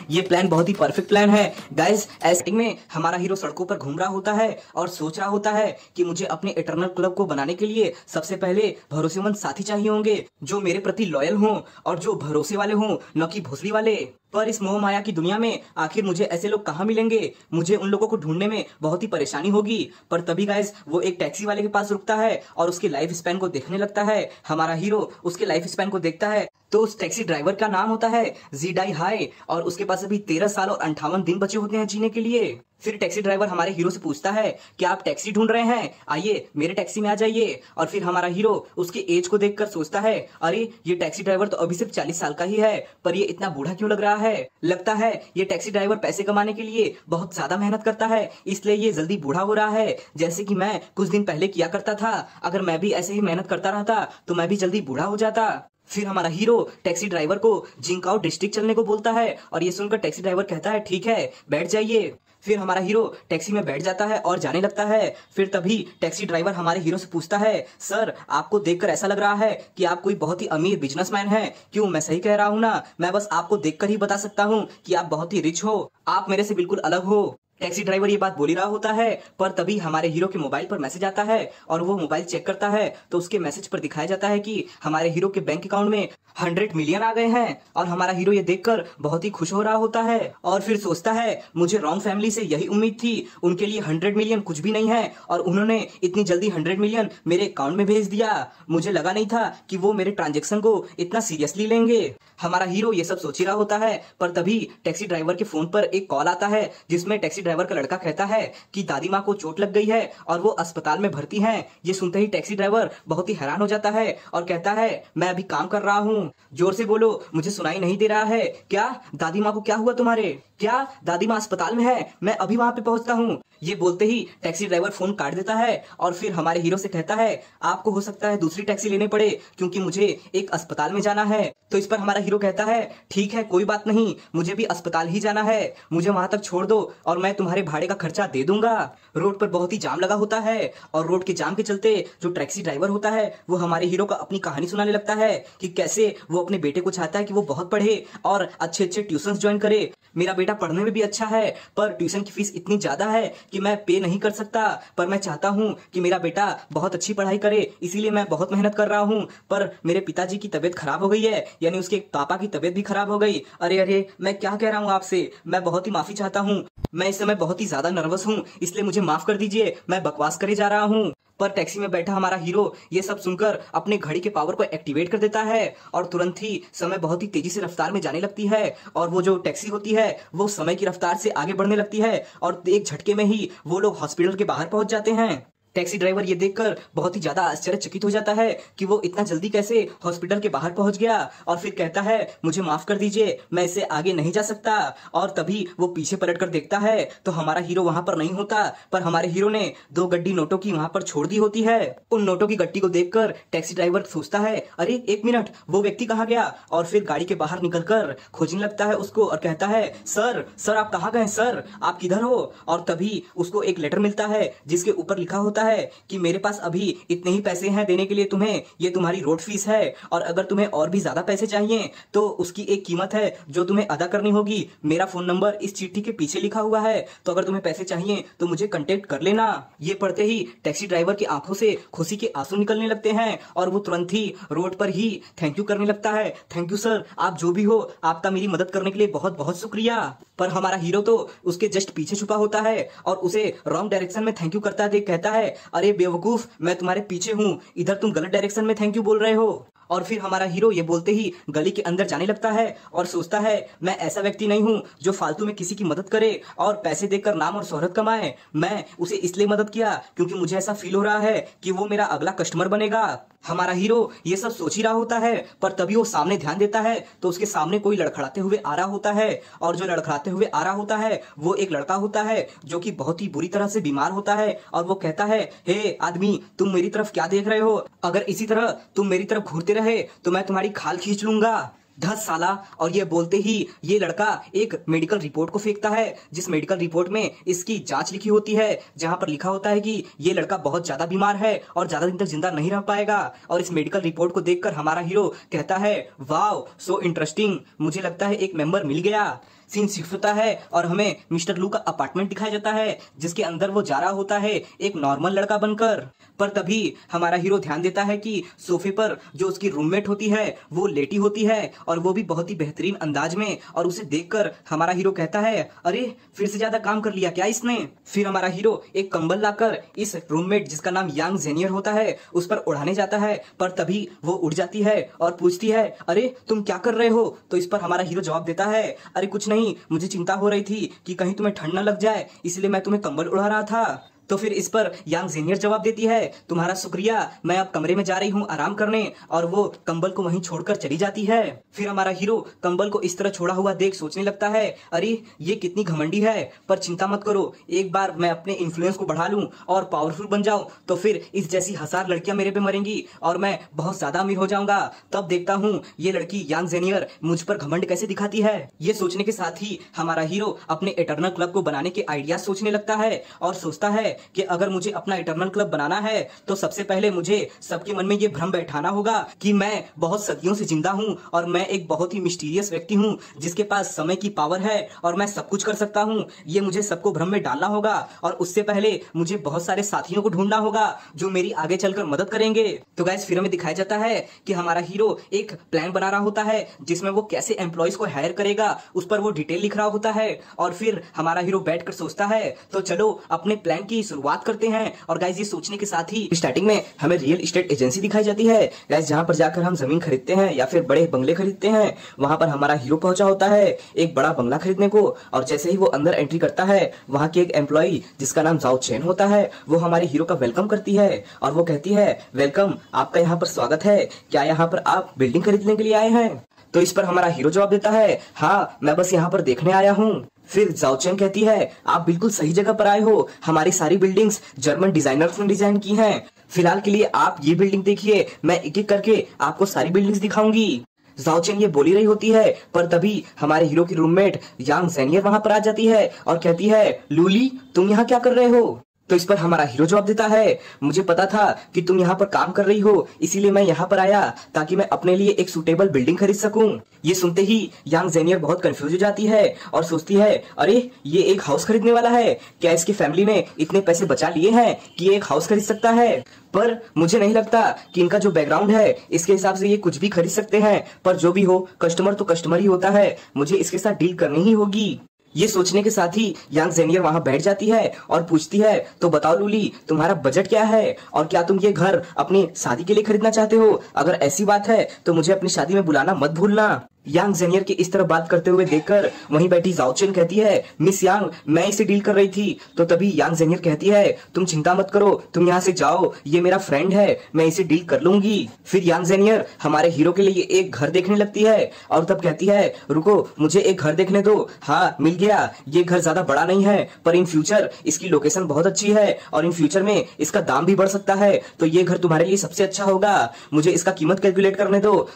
ये प्लान बहुत ही परफेक्ट प्लान है गाइस। ऐसे में हमारा हीरो सड़कों पर घूम रहा होता है और सोच रहा होता है कि मुझे अपने इटर्नल क्लब को बनाने के लिए सबसे पहले भरोसेमंद साथी चाहिए होंगे जो मेरे प्रति लॉयल हों और जो भरोसे वाले हों, न कि भोसड़ी वाले। पर इस मोह माया की दुनिया में आखिर मुझे ऐसे लोग कहाँ मिलेंगे, मुझे उन लोगों को ढूंढने में बहुत ही परेशानी होगी। पर तभी गाइस वो एक टैक्सी वाले के पास रुकता है और उसके लाइफ स्पैन को देखने लगता है। हमारा हीरो उसके लाइफ स्पैन को देखता है तो उस टैक्सी ड्राइवर का नाम होता है जीडाई हाई और उसके पास अभी 13 साल और 58 दिन बचे होते हैं जीने के लिए। फिर टैक्सी ड्राइवर हमारे हीरो से पूछता है क्या आप टैक्सी ढूंढ रहे हैं, आइए मेरे टैक्सी में आ जाइए। और फिर हमारा हीरो उसके एज को देखकर सोचता है अरे ये टैक्सी ड्राइवर तो अभी सिर्फ 40 साल का ही है, पर ये इतना बूढ़ा क्यों लग रहा है। लगता है ये टैक्सी ड्राइवर पैसे कमाने के लिए बहुत ज्यादा मेहनत करता है, इसलिए ये जल्दी बूढ़ा हो रहा है, जैसे कि मैं कुछ दिन पहले किया करता था। अगर मैं भी ऐसे ही मेहनत करता रहता तो मैं भी जल्दी बूढ़ा हो जाता। फिर हमारा हीरो टैक्सी ड्राइवर को जिंकाओ डिस्ट्रिक्ट चलने को बोलता है और ये सुनकर टैक्सी ड्राइवर कहता है ठीक है बैठ जाइए। फिर हमारा हीरो टैक्सी में बैठ जाता है और जाने लगता है। फिर तभी टैक्सी ड्राइवर हमारे हीरो से पूछता है सर आपको देखकर ऐसा लग रहा है कि आप कोई बहुत ही अमीर बिजनेसमैन हैं, क्यों मैं सही कह रहा हूँ ना, मैं बस आपको देखकर ही बता सकता हूँ कि आप बहुत ही रिच हो, आप मेरे से बिल्कुल अलग हो। टैक्सी ड्राइवर ये बात बोल ही रहा होता है पर तभी हमारे हीरो के मोबाइल पर मैसेज आता है और वो मोबाइल चेक करता है तो उसके मैसेज पर दिखाया जाता है कि हमारे हीरो के बैंक अकाउंट में 100 मिलियन आ गए हैं। और हमारा हीरो ये देखकर बहुत ही खुश हो रहा होता है और फिर सोचता है मुझे रॉन्ग फैमिली से यही उम्मीद थी, उनके लिए 100 मिलियन कुछ भी नहीं है और उन्होंने इतनी जल्दी 100 मिलियन मेरे अकाउंट में भेज दिया, मुझे लगा नहीं था कि वो मेरे ट्रांजेक्शन को इतना सीरियसली लेंगे। हमारा हीरो ये सब सोच ही रहा होता है पर तभी टैक्सी ड्राइवर के फोन पर एक कॉल आता है जिसमें टैक्सी ड्राइवर का लड़का कहता है कि दादी माँ को चोट लग गई है और वो अस्पताल में भर्ती हैं। ये सुनते ही टैक्सी ड्राइवर बहुत ही हैरान हो जाता है और कहता है मैं अभी काम कर रहा हूँ, जोर से बोलो मुझे सुनाई नहीं दे रहा है। क्या दादी माँ को क्या हुआ तुम्हारे, क्या दादी माँ अस्पताल में है, मैं अभी वहां पे पहुंचता हूँ। ये बोलते ही टैक्सी ड्राइवर फोन काट देता है और फिर हमारे हीरो से कहता है आपको हो सकता है दूसरी टैक्सी लेने पड़े क्योंकि मुझे एक अस्पताल में जाना है। तो इस पर हमारा हीरो कहता है ठीक है कोई बात नहीं, मुझे भी अस्पताल ही जाना है, मुझे वहां तक छोड़ दो और मैं तुम्हारे भाड़े का खर्चा दे दूंगा। रोड पर बहुत ही जाम लगा होता है और रोड के जाम के चलते जो टैक्सी ड्राइवर होता है वो हमारे हीरो का अपनी कहानी सुनाने लगता है कि कैसे वो अपने बेटे को चाहता है कि वो बहुत पढ़े और अच्छे अच्छे ट्यूशंस ज्वाइन करे। मेरा बेटा बेटा पढ़ने में भी अच्छा है, पर ट्यूशन की फीस इतनी ज्यादा है कि मैं पे नहीं कर सकता। पर मैं चाहता हूँ कि मेरा बेटा बहुत अच्छी पढ़ाई करे, इसीलिए मैं बहुत मेहनत कर रहा हूँ। पर मेरे पिताजी की तबीयत खराब हो गई है, यानी उसके पापा की तबीयत भी खराब हो गई। अरे अरे, मैं क्या कह रहा हूँ आपसे, मैं बहुत ही माफी चाहता हूँ। मैं इस समय बहुत ही ज्यादा नर्वस हूँ, इसलिए मुझे माफ कर दीजिए, मैं बकवास करे जा रहा हूँ। पर टैक्सी में बैठा हमारा हीरो ये सब सुनकर अपने घड़ी के पावर को एक्टिवेट कर देता है और तुरंत ही समय बहुत ही तेजी से रफ्तार में जाने लगती है और वो जो टैक्सी होती है वो समय की रफ्तार से आगे बढ़ने लगती है और एक झटके में ही वो लोग हॉस्पिटल के बाहर पहुंच जाते हैं। टैक्सी ड्राइवर ये देखकर बहुत ही ज्यादा आश्चर्यचकित हो जाता है कि वो इतना जल्दी कैसे हॉस्पिटल के बाहर पहुंच गया और फिर कहता है मुझे माफ कर दीजिए, मैं इससे आगे नहीं जा सकता। और तभी वो पीछे पलटकर देखता है तो हमारा हीरो वहां पर नहीं होता, पर हमारे हीरो ने 2 गड्डी नोटों की वहां पर छोड़ दी होती है। उन नोटों की गड्डी को देखकर टैक्सी ड्राइवर सोचता है अरे एक मिनट, वो व्यक्ति कहाँ गया, और फिर गाड़ी के बाहर निकलकर खोजने लगता है उसको और कहता है सर सर आप कहाँ गए, सर आप किधर हो। और तभी उसको एक लेटर मिलता है जिसके ऊपर लिखा होता है कि मेरे पास अभी इतने ही पैसे हैं देने के लिए तुम्हें, ये तुम्हारी रोड फीस है और अगर तुम्हें और भी ज्यादा पैसे चाहिए तो उसकी एक कीमत है जो तुम्हें अदा करनी होगी। मेरा फोन नंबर इस चिट्ठी के पीछे लिखा हुआ है, तो अगर तुम्हें पैसे चाहिए तो मुझे कांटेक्ट कर लेना। ये पढ़ते ही टैक्सी ड्राइवर की आंखों से खुशी के आंसू निकलने लगते हैं और वो तुरंत ही रोड पर ही थैंक यू करने लगता है। थैंक यू सर, आप जो भी हो, आपका मेरी मदद करने के लिए बहुत बहुत शुक्रिया। पर हमारा हीरो तो उसके जस्ट पीछे छुपा होता है और उसे रॉन्ग डायरेक्शन में थैंक यू करता देख कहता है अरे बेवकूफ, मैं तुम्हारे पीछे हूँ, इधर तुम गलत डायरेक्शन में थैंक यू बोल रहे हो। और फिर हमारा हीरो ये बोलते ही गली के अंदर जाने लगता है और सोचता है मैं ऐसा व्यक्ति नहीं हूँ जो फालतू में किसी की मदद करे और पैसे देकर नाम और शोहरत कमाए। मैं उसे इसलिए मदद किया क्योंकि मुझे ऐसा फील हो रहा है कि वो मेरा अगला कस्टमर बनेगा। हमारा हीरो ये सब सोच ही रहा होता है, पर तभी वो सामने ध्यान देता है तो उसके सामने कोई लड़खड़ाते हुए आ रहा होता है और जो लड़खड़ाते हुए आ रहा होता है वो एक लड़का होता है जो कि बहुत ही बुरी तरह से बीमार होता है और वो कहता है हे आदमी, तुम मेरी तरफ क्या देख रहे हो, अगर इसी तरह तुम मेरी तरफ घूरते रहे तो मैं तुम्हारी खाल खींच लूंगा। 10 साला। और ये बोलते ही ये लड़का एक मेडिकल रिपोर्ट को फेंकता है जिस मेडिकल रिपोर्ट में इसकी जांच लिखी होती है, जहां पर लिखा होता है कि ये लड़का बहुत ज्यादा बीमार है और ज्यादा दिन तक जिंदा नहीं रह पाएगा। और इस मेडिकल रिपोर्ट को देखकर हमारा हीरो कहता है वाव सो इंटरेस्टिंग, मुझे लगता है एक मेंबर मिल गया। सीन शिफ्ट होता है और हमें मिस्टर लू का अपार्टमेंट दिखाया जाता है जिसके अंदर वो जा रहा होता है एक नॉर्मल लड़का बनकर। पर तभी हमारा हीरो ध्यान देता है कि सोफे पर जो उसकी रूममेट होती है वो लेटी होती है और वो भी बहुत ही बेहतरीन अंदाज में, और उसे देखकर हमारा हीरो कहता है अरे फिर से ज्यादा काम कर लिया क्या इसने। फिर हमारा हीरो एक कंबल लाकर इस रूममेट जिसका नाम यांग जेनियर होता है उस पर उड़ाने जाता है, पर तभी वो उड़ जाती है और पूछती है अरे तुम क्या कर रहे हो। तो इस पर हमारा हीरो जवाब देता है अरे कुछ नहीं, मुझे चिंता हो रही थी कि कहीं तुम्हें ठंड न लग जाए, इसलिए मैं तुम्हें कंबल उड़ा रहा था। तो फिर इस पर यांग जूनियर जवाब देती है तुम्हारा शुक्रिया, मैं अब कमरे में जा रही हूँ आराम करने, और वो कंबल को वहीं छोड़कर चली जाती है। फिर हमारा हीरो कंबल को इस तरह छोड़ा हुआ देख सोचने लगता है अरे ये कितनी घमंडी है, पर चिंता मत करो, एक बार मैं अपने इन्फ्लुएंस को बढ़ा लूं और पावरफुल बन जाऊं तो फिर इस जैसी 1000 लड़कियां मेरे पे मरेंगी और मैं बहुत ज्यादा अमीर हो जाऊंगा। तब देखता हूँ ये लड़की यांग जेनियर मुझ पर घमंड कैसे दिखाती है। ये सोचने के साथ ही हमारा हीरो अपने इटर्नल क्लब को बनाने के आइडिया सोचने लगता है और सोचता है कि अगर मुझे अपना इटर्नल क्लब बनाना है तो सबसे पहले मुझे सबके मन में ये भ्रम बैठाना होगा कि मैं बहुत सदियों से जिंदा हूं और मैं एक बहुत ही मिस्टीरियस व्यक्ति हूं जिसके पास समय की पावर है और मैं सब कुछ कर सकता हूं। ये मुझे सबको भ्रम में डालना होगा और उससे पहले मुझे बहुत सारे साथियों को ढूंढना होगा जो मेरी आगे चलकर मदद करेंगे। तो गाइस फिर हमें दिखाया जाता है कि हमारा हीरो एक प्लान बना रहा होता है जिसमें वो कैसे एम्प्लॉयज को हायर करेगा उस पर वो डिटेल लिख रहा होता है, और फिर हमारा हीरो बैठकर सोचता है तो चलो अपने प्लान की शुरुआत करते हैं। और गाइस ये सोचने के साथ ही स्टार्टिंग में हमें रियल एस्टेट एजेंसी दिखाई जाती है गाइस, जहां पर जाकर हम जमीन खरीदते हैं या फिर बड़े बंगले खरीदते हैं। वहां पर हमारा हीरो पहुंचा होता है एक बड़ा बंगला खरीदने को, और जैसे ही वो अंदर एंट्री करता है वहां की एक एम्प्लॉय जिसका नाम जाओ चेन होता है वो हमारे हीरो का वेलकम करती है और वो कहती है वेलकम, आपका यहाँ पर स्वागत है, क्या यहाँ पर आप बिल्डिंग खरीदने के लिए आए हैं। तो इस पर हमारा हीरो जवाब देता है हाँ मैं बस यहाँ पर देखने आया हूँ। फिर जाओचेन कहती है आप बिल्कुल सही जगह पर आए हो, हमारी सारी बिल्डिंग्स जर्मन डिजाइनर्स ने डिजाइन की हैं। फिलहाल के लिए आप ये बिल्डिंग देखिए, मैं एक एक करके आपको सारी बिल्डिंग्स दिखाऊंगी। जाओचेन ये बोली रही होती है पर तभी हमारे हीरो की रूममेट यांग जेनियर वहां पर आ जाती है और कहती है लूली तुम यहाँ क्या कर रहे हो। तो इस पर हमारा हीरो जवाब देता है, मुझे पता था कि तुम यहाँ पर काम कर रही हो, इसीलिए मैं यहाँ पर आया ताकि मैं अपने लिए एक सूटेबल बिल्डिंग खरीद सकूं। ये सुनते ही यांग जेनियर बहुत कंफ्यूज हो जाती है और सोचती है, अरे ये एक हाउस खरीदने वाला है, क्या इसकी फैमिली ने इतने पैसे बचा लिए हैं कि ये एक हाउस खरीद सकता है? पर मुझे नहीं लगता कि इनका जो बैकग्राउंड है इसके हिसाब से ये कुछ भी खरीद सकते हैं। पर जो भी हो, कस्टमर तो कस्टमर ही होता है, मुझे इसके साथ डील करनी ही होगी। ये सोचने के साथ ही यांग जेनियर वहां बैठ जाती है और पूछती है, तो बताओ लूली, तुम्हारा बजट क्या है और क्या तुम ये घर अपनी शादी के लिए खरीदना चाहते हो? अगर ऐसी बात है तो मुझे अपनी शादी में बुलाना मत भूलना। यांग जेनियर की इस तरह बात करते हुए देखकर वहीं बैठी जाओ चेन कहती है, मिस यांग, मैं इसे डील कर रही थी। तो तभी यांग जेनियर कहती है, तुम चिंता मत करो, तुम यहाँ से जाओ, ये मेरा फ्रेंड है, मैं इसे डील कर लूंगी। फिर यांग जेनियर हमारे हीरो के लिए एक घर देखने लगती है और तब कहती है, रुको, मुझे एक घर देखने दो। हाँ, मिल गया। ये घर ज्यादा बड़ा नहीं है, पर इन फ्यूचर इसकी लोकेशन बहुत अच्छी है और इन फ्यूचर में इसका दाम भी बढ़ सकता है, तो ये घर तुम्हारे लिए सबसे अच्छा होगा। मुझे इसका कीमत कैलकुलेट करने दो।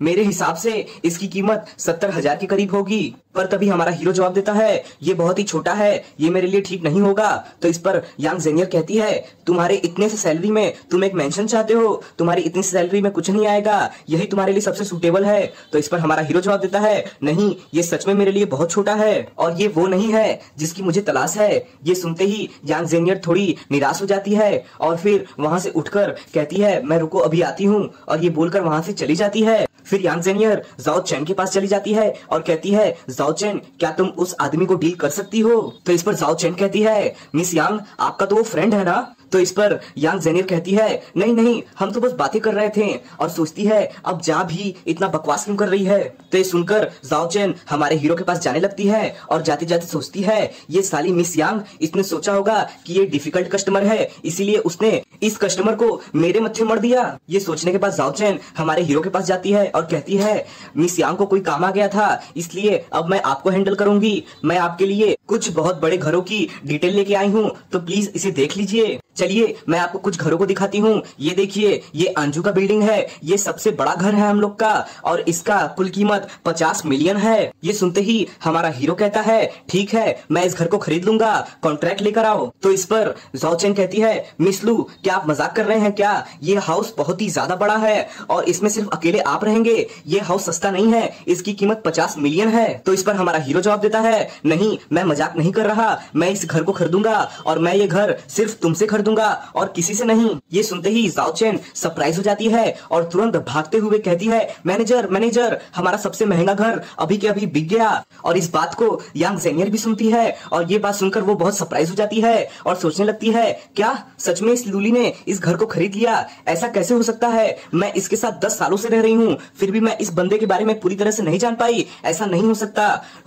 मेरे हिसाब से इसकी कीमत 70,000 के करीब होगी। पर तभी हमारा हीरो जवाब देता है, ये बहुत ही छोटा है, ये मेरे लिए ठीक नहीं होगा। तो इस पर यांग जेनियर कहती है, तुम्हारे इतने से सैलरी में तुम एक मेंशन चाहते हो, तुम्हारी इतनी सैलरी में कुछ नहीं आएगा, यही तुम्हारे लिए सबसे सूटेबल है। तो इस पर हमारा हीरो जवाब देता है, नहीं, ये सच में मेरे लिए बहुत छोटा है और ये वो नहीं है जिसकी मुझे तलाश है। ये सुनते ही यांग जेनियर थोड़ी निराश हो जाती है और फिर वहां से उठकर कहती है, मैं रुको, अभी आती हूँ, और ये बोलकर वहां से चली जाती है। फिर यांग जेनियर जाओ चैन के पास चली जाती है और कहती है, जाओ चैन, क्या तुम उस आदमी को डील कर सकती हो? तो इस पर जाओ चैन कहती है, मिस यांग, आपका तो वो फ्रेंड है ना? तो इस पर यांग जेनियर कहती है, नहीं नहीं, हम तो बस बातें कर रहे थे। और सोचती है, अब जा भी इतना बकवास क्यों कर रही है? तो ये सुनकर जाओ चैन हमारे हीरो के पास जाने लगती है और जाते जाते सोचती है, ये साली मिस यांग, इसने सोचा होगा कि ये डिफिकल्ट कस्टमर है, इसीलिए उसने इस कस्टमर को मेरे मत्थे मर दिया। ये सोचने के बाद जाओ चैन हमारे हीरो के पास जाती है और कहती है, मिस यांग को कोई काम आ गया था, इसलिए अब मैं आपको हैंडल करूंगी। मैं आपके लिए कुछ बहुत बड़े घरों की डिटेल लेके आई हूँ, तो प्लीज इसे देख लीजिए। चलिए मैं आपको कुछ घरों को दिखाती हूँ। ये देखिए, ये अंजू का बिल्डिंग है, ये सबसे बड़ा घर है हम लोग का और इसका कुल कीमत 50 मिलियन है। ये सुनते ही हमारा हीरो कहता है, ठीक है, मैं इस घर को खरीद लूंगा, कॉन्ट्रैक्ट लेकर आओ। तो इस पर जाओ चैन कहती है, मिस लू, क्या आप मजाक कर रहे हैं क्या? ये हाउस बहुत ही ज्यादा बड़ा है और इसमें सिर्फ अकेले आप रहेंगे, ये हाउस सस्ता नहीं है, इसकी कीमत 50 मिलियन है। तो इस पर हमारा हीरो जवाब देता है, नहीं, मैं मजाक नहीं कर रहा, मैं इस घर को खरीदूंगा और मैं ये घर सिर्फ तुमसे खरीदूंगा और किसी से नहीं। ये सुनते ही जाओ चैन सरप्राइज हो जाती है और तुरंत भागते हुए कहती है, मैनेजर मैनेजर, हमारा सबसे महंगा घर अभी के अभी बिक गया। और इस बात को यांग जेनियर भी सुनती है और ये बात सुनकर वो बहुत सरप्राइज हो जाती है और सोचने लगती है, क्या सच में इस लूली ने इस घर को खरीद लिया? ऐसा कैसे हो सकता है? मैं इसके साथ 10 सालों से रह रही हूँ, फिर भी मैं इस बंदे के बारे में पूरी तरह से नहीं जान पाई। ऐसा नहीं हो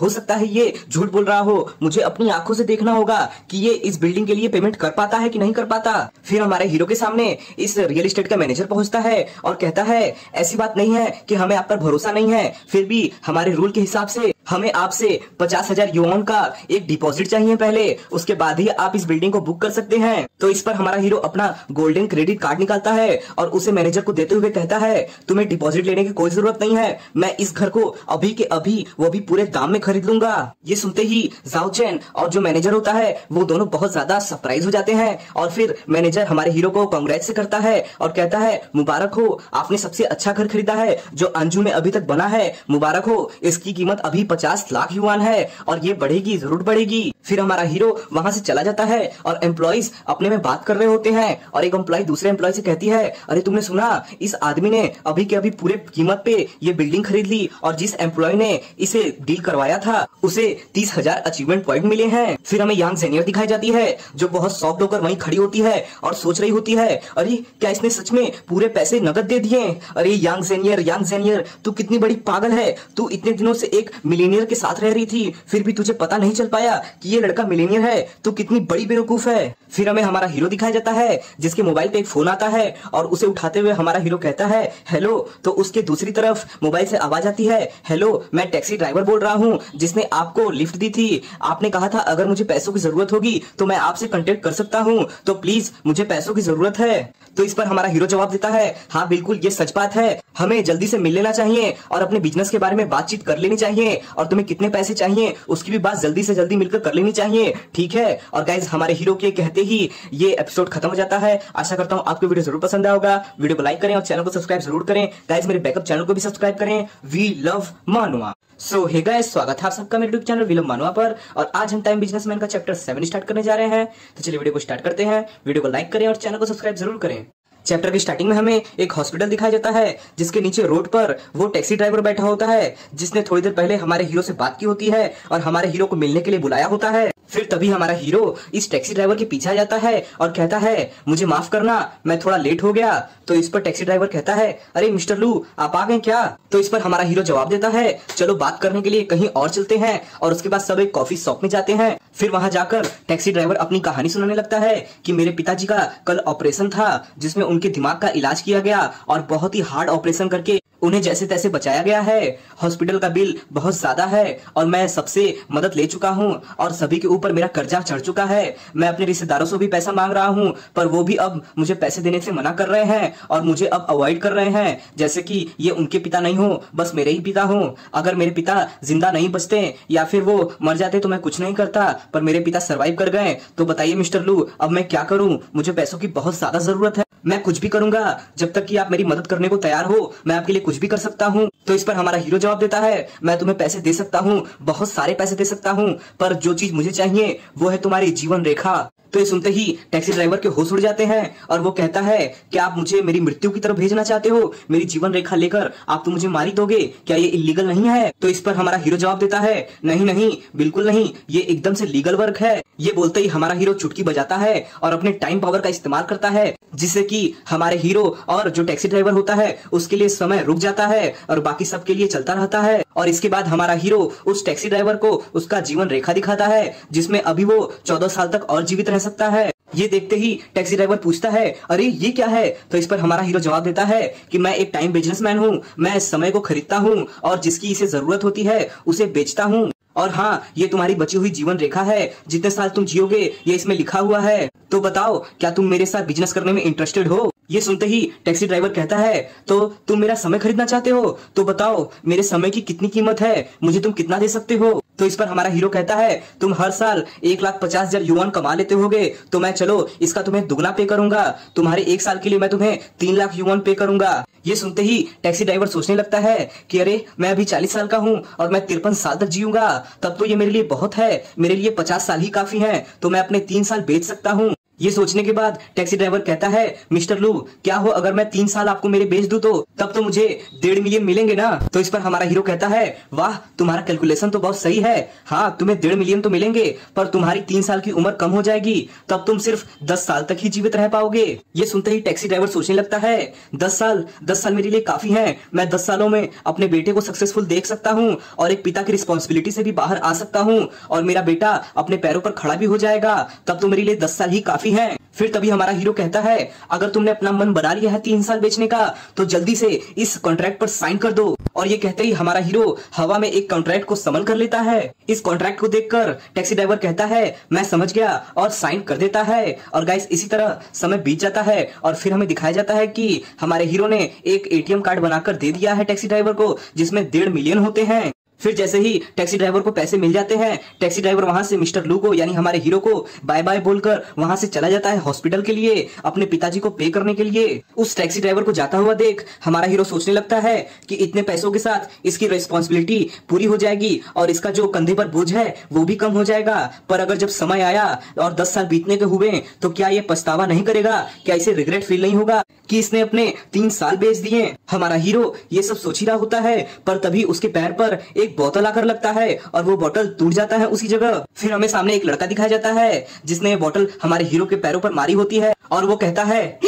सकता है ये झूठ बोल रहा हो। मुझे अपनी आंखों से देखना होगा कि ये इस बिल्डिंग के लिए पेमेंट कर पाता है कि नहीं कर पाता। फिर हमारे हीरो के सामने इस रियल एस्टेट का मैनेजर पहुंचता है और कहता है, ऐसी बात नहीं है कि हमें आप पर भरोसा नहीं है, फिर भी हमारे रूल के हिसाब से हमें आपसे 50,000 युआन का एक डिपॉजिट चाहिए पहले, उसके बाद ही आप इस बिल्डिंग को बुक कर सकते हैं। तो इस पर हमारा हीरो अपना गोल्डन क्रेडिट कार्ड निकालता है और उसे मैनेजर को देते हुए कहता है, तुम्हें डिपॉजिट लेने की कोई जरूरत नहीं है, मैं इस घर को अभी के अभी, वो भी पूरे दाम में खरीद लूंगा। ये सुनते ही जाओ चैन और जो मैनेजर होता है वो दोनों बहुत ज्यादा सरप्राइज हो जाते हैं और फिर मैनेजर हमारे हीरो को कांग्रेट्स करता है और कहता है, मुबारक हो, आपने सबसे अच्छा घर खरीदा है जो अंजू में अभी तक बना है, मुबारक हो, इसकी कीमत अभी 50 लाख युआन है और ये बढ़ेगी, जरूर बढ़ेगी। फिर हमारा हीरो वहां से चला जाता है और एम्प्लॉइज अपने में बात कर रहे होते हैं और एक एम्प्लॉय दूसरे एम्प्लॉय से कहती है, अरे तुमने सुना, इस आदमी ने अभी के अभी पूरे कीमत पे ये बिल्डिंग खरीद ली और जिस एम्प्लॉय ने इसे डील करवाया था उसे 30,000 अचीवमेंट पॉइंट मिले हैं। फिर हमें यांग जेनियर दिखाई जाती है जो बहुत शॉक्ड होकर वहीं खड़ी होती है और सोच रही होती है, अरे क्या इसने सच में पूरे पैसे नकद दे दिए? अरे यांग जेनियर, तू कितनी बड़ी पागल है, तू इतने दिनों से एक मिलीनियर के साथ रह रही थी, फिर भी तुझे पता नहीं चल पाया कि ये लड़का मिलीनियर है, तू कितनी बड़ी बेवकूफ है। फिर हमें हमारा हीरो दिखाया जाता है जिसके मोबाइल पे एक फोन आता है और उसे उठाते हुए हमारा हीरो कहता है, हेलो। तो उसके दूसरी तरफ मोबाइल से आवाज आती है, हेलो, मैं टैक्सी ड्राइवर बोल रहा हूँ जिसने आपको लिफ्ट दी थी, आपने कहा था अगर मुझे पैसों की जरूरत होगी तो मैं आपसे कांटेक्ट कर सकता हूँ, तो प्लीज मुझे पैसों की जरूरत है। तो इस पर हमारा हीरो जवाब देता है, हाँ बिल्कुल, ये सच बात है, हमें जल्दी से मिल लेना चाहिए और अपने बिजनेस के बारे में बातचीत कर लेनी चाहिए और तुम्हें कितने पैसे चाहिए उसकी भी बात जल्दी से जल्दी मिलकर कर लेनी चाहिए, ठीक है। और गाइज हमारे हीरो के कहते ही ये एपिसोड खत्म हो जाता है। आशा करता हूँ आपको वीडियो जरूर पसंद आया होगा। वीडियो को लाइक करें और चैनल को सब्सक्राइब जरूर करें। गाइज मेरे बैकअप चैनल को भी सब्सक्राइब करें, we love Manua. So hey guys, स्वागत है आप सबका मेरे YouTube channel we love Manua पर। और आज हम टाइम बिजनेसमैन का चैप्टर 7 स्टार्ट करने जा रहे हैं। तो चलिए वीडियो को स्टार्ट करते हैं। वीडियो को लाइक करें और चैनल को सब्सक्राइब जरूर करें। चैप्टर की स्टार्टिंग में हमें एक हॉस्पिटल दिखाया जाता है जिसके नीचे रोड पर वो टैक्सी ड्राइवर बैठा होता है जिसने थोड़ी देर पहले हमारे हीरो से बात की होती है और हमारे हीरो को मिलने के लिए बुलाया होता है। फिर तभी हमारा हीरो इस टैक्सी ड्राइवर के पीछे आ जाता है और कहता है मुझे माफ करना, मैं थोड़ा लेट हो गया। तो इस पर टैक्सी ड्राइवर कहता है अरे मिस्टर लू, आप आ गए क्या? तो इस पर हमारा हीरो जवाब देता है चलो बात करने के लिए कहीं और चलते हैं। और उसके बाद सब एक कॉफी शॉप में जाते हैं। फिर वहां जाकर टैक्सी ड्राइवर अपनी कहानी सुनाने लगता है कि मेरे पिताजी का कल ऑपरेशन था जिसमें उनके दिमाग का इलाज किया गया और बहुत ही हार्ड ऑपरेशन करके उन्हें जैसे तैसे बचाया गया है। हॉस्पिटल का बिल बहुत ज्यादा है और मैं सबसे मदद ले चुका हूं और सभी के ऊपर मेरा कर्जा चढ़ चुका है। मैं अपने रिश्तेदारों से भी पैसा मांग रहा हूं पर वो भी अब मुझे पैसे देने से मना कर रहे हैं और मुझे अब अवॉइड कर रहे हैं जैसे कि ये उनके पिता नहीं हो, बस मेरे ही पिता हो। अगर मेरे पिता जिंदा नहीं बचते या फिर वो मर जाते तो मैं कुछ नहीं करता, पर मेरे पिता सर्वाइव कर गए। तो बताइए मिस्टर लू, अब मैं क्या करूं? मुझे पैसों की बहुत ज्यादा जरूरत है। मैं कुछ भी करूंगा जब तक कि आप मेरी मदद करने को तैयार हो। मैं आपके लिए कुछ भी कर सकता हूं। तो इस पर हमारा हीरो जवाब देता है मैं तुम्हें पैसे दे सकता हूं, बहुत सारे पैसे दे सकता हूं, पर जो चीज मुझे चाहिए वो है तुम्हारी जीवन रेखा। तो ये सुनते ही टैक्सी ड्राइवर के होश उड़ जाते हैं और वो कहता है क्या आप मुझे मेरी मृत्यु की तरफ भेजना चाहते हो? मेरी जीवन रेखा लेकर आप तो मुझे मार ही दोगे, क्या ये इलीगल नहीं है? तो इस पर हमारा हीरो जवाब देता है नहीं नहीं, बिल्कुल नहीं, ये एकदम से लीगल वर्क है। ये बोलते ही हमारा हीरो चुटकी बजाता है और अपने टाइम पावर का इस्तेमाल करता है जिससे कि हमारे हीरो और जो टैक्सी ड्राइवर होता है उसके लिए समय रुक जाता है और बाकी सबके लिए चलता रहता है। और इसके बाद हमारा हीरो उस टैक्सी ड्राइवर को उसका जीवन रेखा दिखाता है जिसमें अभी वो 14 साल तक और जीवित रह सकता है। ये देखते ही टैक्सी ड्राइवर पूछता है अरे ये क्या है? तो इस पर हमारा हीरो जवाब देता है कि मैं एक टाइम बिजनेसमैन हूँ, मैं समय को खरीदता हूँ और जिसकी इसे जरूरत होती है उसे बेचता हूँ। और हाँ, ये तुम्हारी बची हुई जीवन रेखा है, जितने साल तुम जियोगे ये इसमें लिखा हुआ है। तो बताओ क्या तुम मेरे साथ बिजनेस करने में इंटरेस्टेड हो? ये सुनते ही टैक्सी ड्राइवर कहता है तो तुम मेरा समय खरीदना चाहते हो? तो बताओ मेरे समय की कितनी कीमत है, मुझे तुम कितना दे सकते हो? तो इस पर हमारा हीरो कहता है तुम हर साल 1,50,000 युआन कमा लेते होगे, तो मैं चलो इसका तुम्हें दुगना पे करूंगा। तुम्हारे 1 साल के लिए मैं तुम्हें 3 लाख युआन पे करूंगा। ये सुनते ही टैक्सी ड्राइवर सोचने लगता है कि अरे मैं अभी 40 साल का हूँ और मैं 53 साल तक जीऊंगा, तब तो ये मेरे लिए बहुत है, मेरे लिए 50 साल ही काफी है, तो मैं अपने 3 साल बेच सकता हूँ। ये सोचने के बाद टैक्सी ड्राइवर कहता है मिस्टर लू, क्या हो अगर मैं 3 साल आपको मेरे बेच दूं तो तब तो मुझे 1.5 मिलियन मिलेंगे ना? तो इस पर हमारा हीरो कहता है वाह, तुम्हारा कैलकुलेशन तो बहुत सही है। हाँ, तुम्हें 1.5 मिलियन तो मिलेंगे पर तुम्हारी 3 साल की उम्र कम हो जाएगी, तब तुम सिर्फ 10 साल तक ही जीवित रह पाओगे। ये सुनते ही टैक्सी ड्राइवर सोचने लगता है 10 साल मेरे लिए काफी है। मैं 10 सालों में अपने बेटे को सक्सेसफुल देख सकता हूँ और एक पिता की रिस्पॉन्सिबिलिटी से भी बाहर आ सकता हूँ और मेरा बेटा अपने पैरों पर खड़ा भी हो जाएगा, तब तो मेरे लिए 10 साल ही काफी है। फिर तभी हमारा हीरो कहता है अगर तुमने अपना मन बना लिया है 3 साल बेचने का तो जल्दी से इस कॉन्ट्रैक्ट पर साइन कर दो। और ये कहते ही हमारा हीरो हवा में एक कॉन्ट्रैक्ट को समन कर लेता है। इस कॉन्ट्रैक्ट को देखकर टैक्सी ड्राइवर कहता है मैं समझ गया और साइन कर देता है। और गाइस इसी तरह समय बीत जाता है और फिर हमें दिखाया जाता है कि हमारे हीरो ने एक ATM कार्ड बनाकर दे दिया है टैक्सी ड्राइवर को जिसमें 1.5 मिलियन होते हैं। फिर जैसे ही टैक्सी ड्राइवर को पैसे मिल जाते हैं, टैक्सी ड्राइवर वहां से मिस्टर लू को यानी हमारे हीरो को बाय बाय बोलकर वहां से चला जाता है हॉस्पिटल के लिए अपने पिताजी को पे करने के लिए। उस टैक्सी ड्राइवर को जाता हुआ देख हमारा हीरो सोचने लगता है कि इतने पैसों के साथ इसकी रिस्पॉन्सिबिलिटी पूरी हो जाएगी और इसका जो कंधे पर बोझ है वो भी कम हो जाएगा। पर अगर जब समय आया और 10 साल बीतने के हुए तो क्या ये पछतावा नहीं करेगा? क्या इसे रिग्रेट फील नहीं होगा कि इसने अपने 3 साल बेच दिए? हमारा हीरो ये सब सोच ही रहा होता है पर तभी उसके पैर पर एक बोतल आकर लगता है और वो बोतल टूट जाता है उसी जगह। फिर हमें सामने एक लड़का दिखाया जाता है जिसने ये बोतल हमारे हीरो के पैरों पर मारी होती है और वो कहता है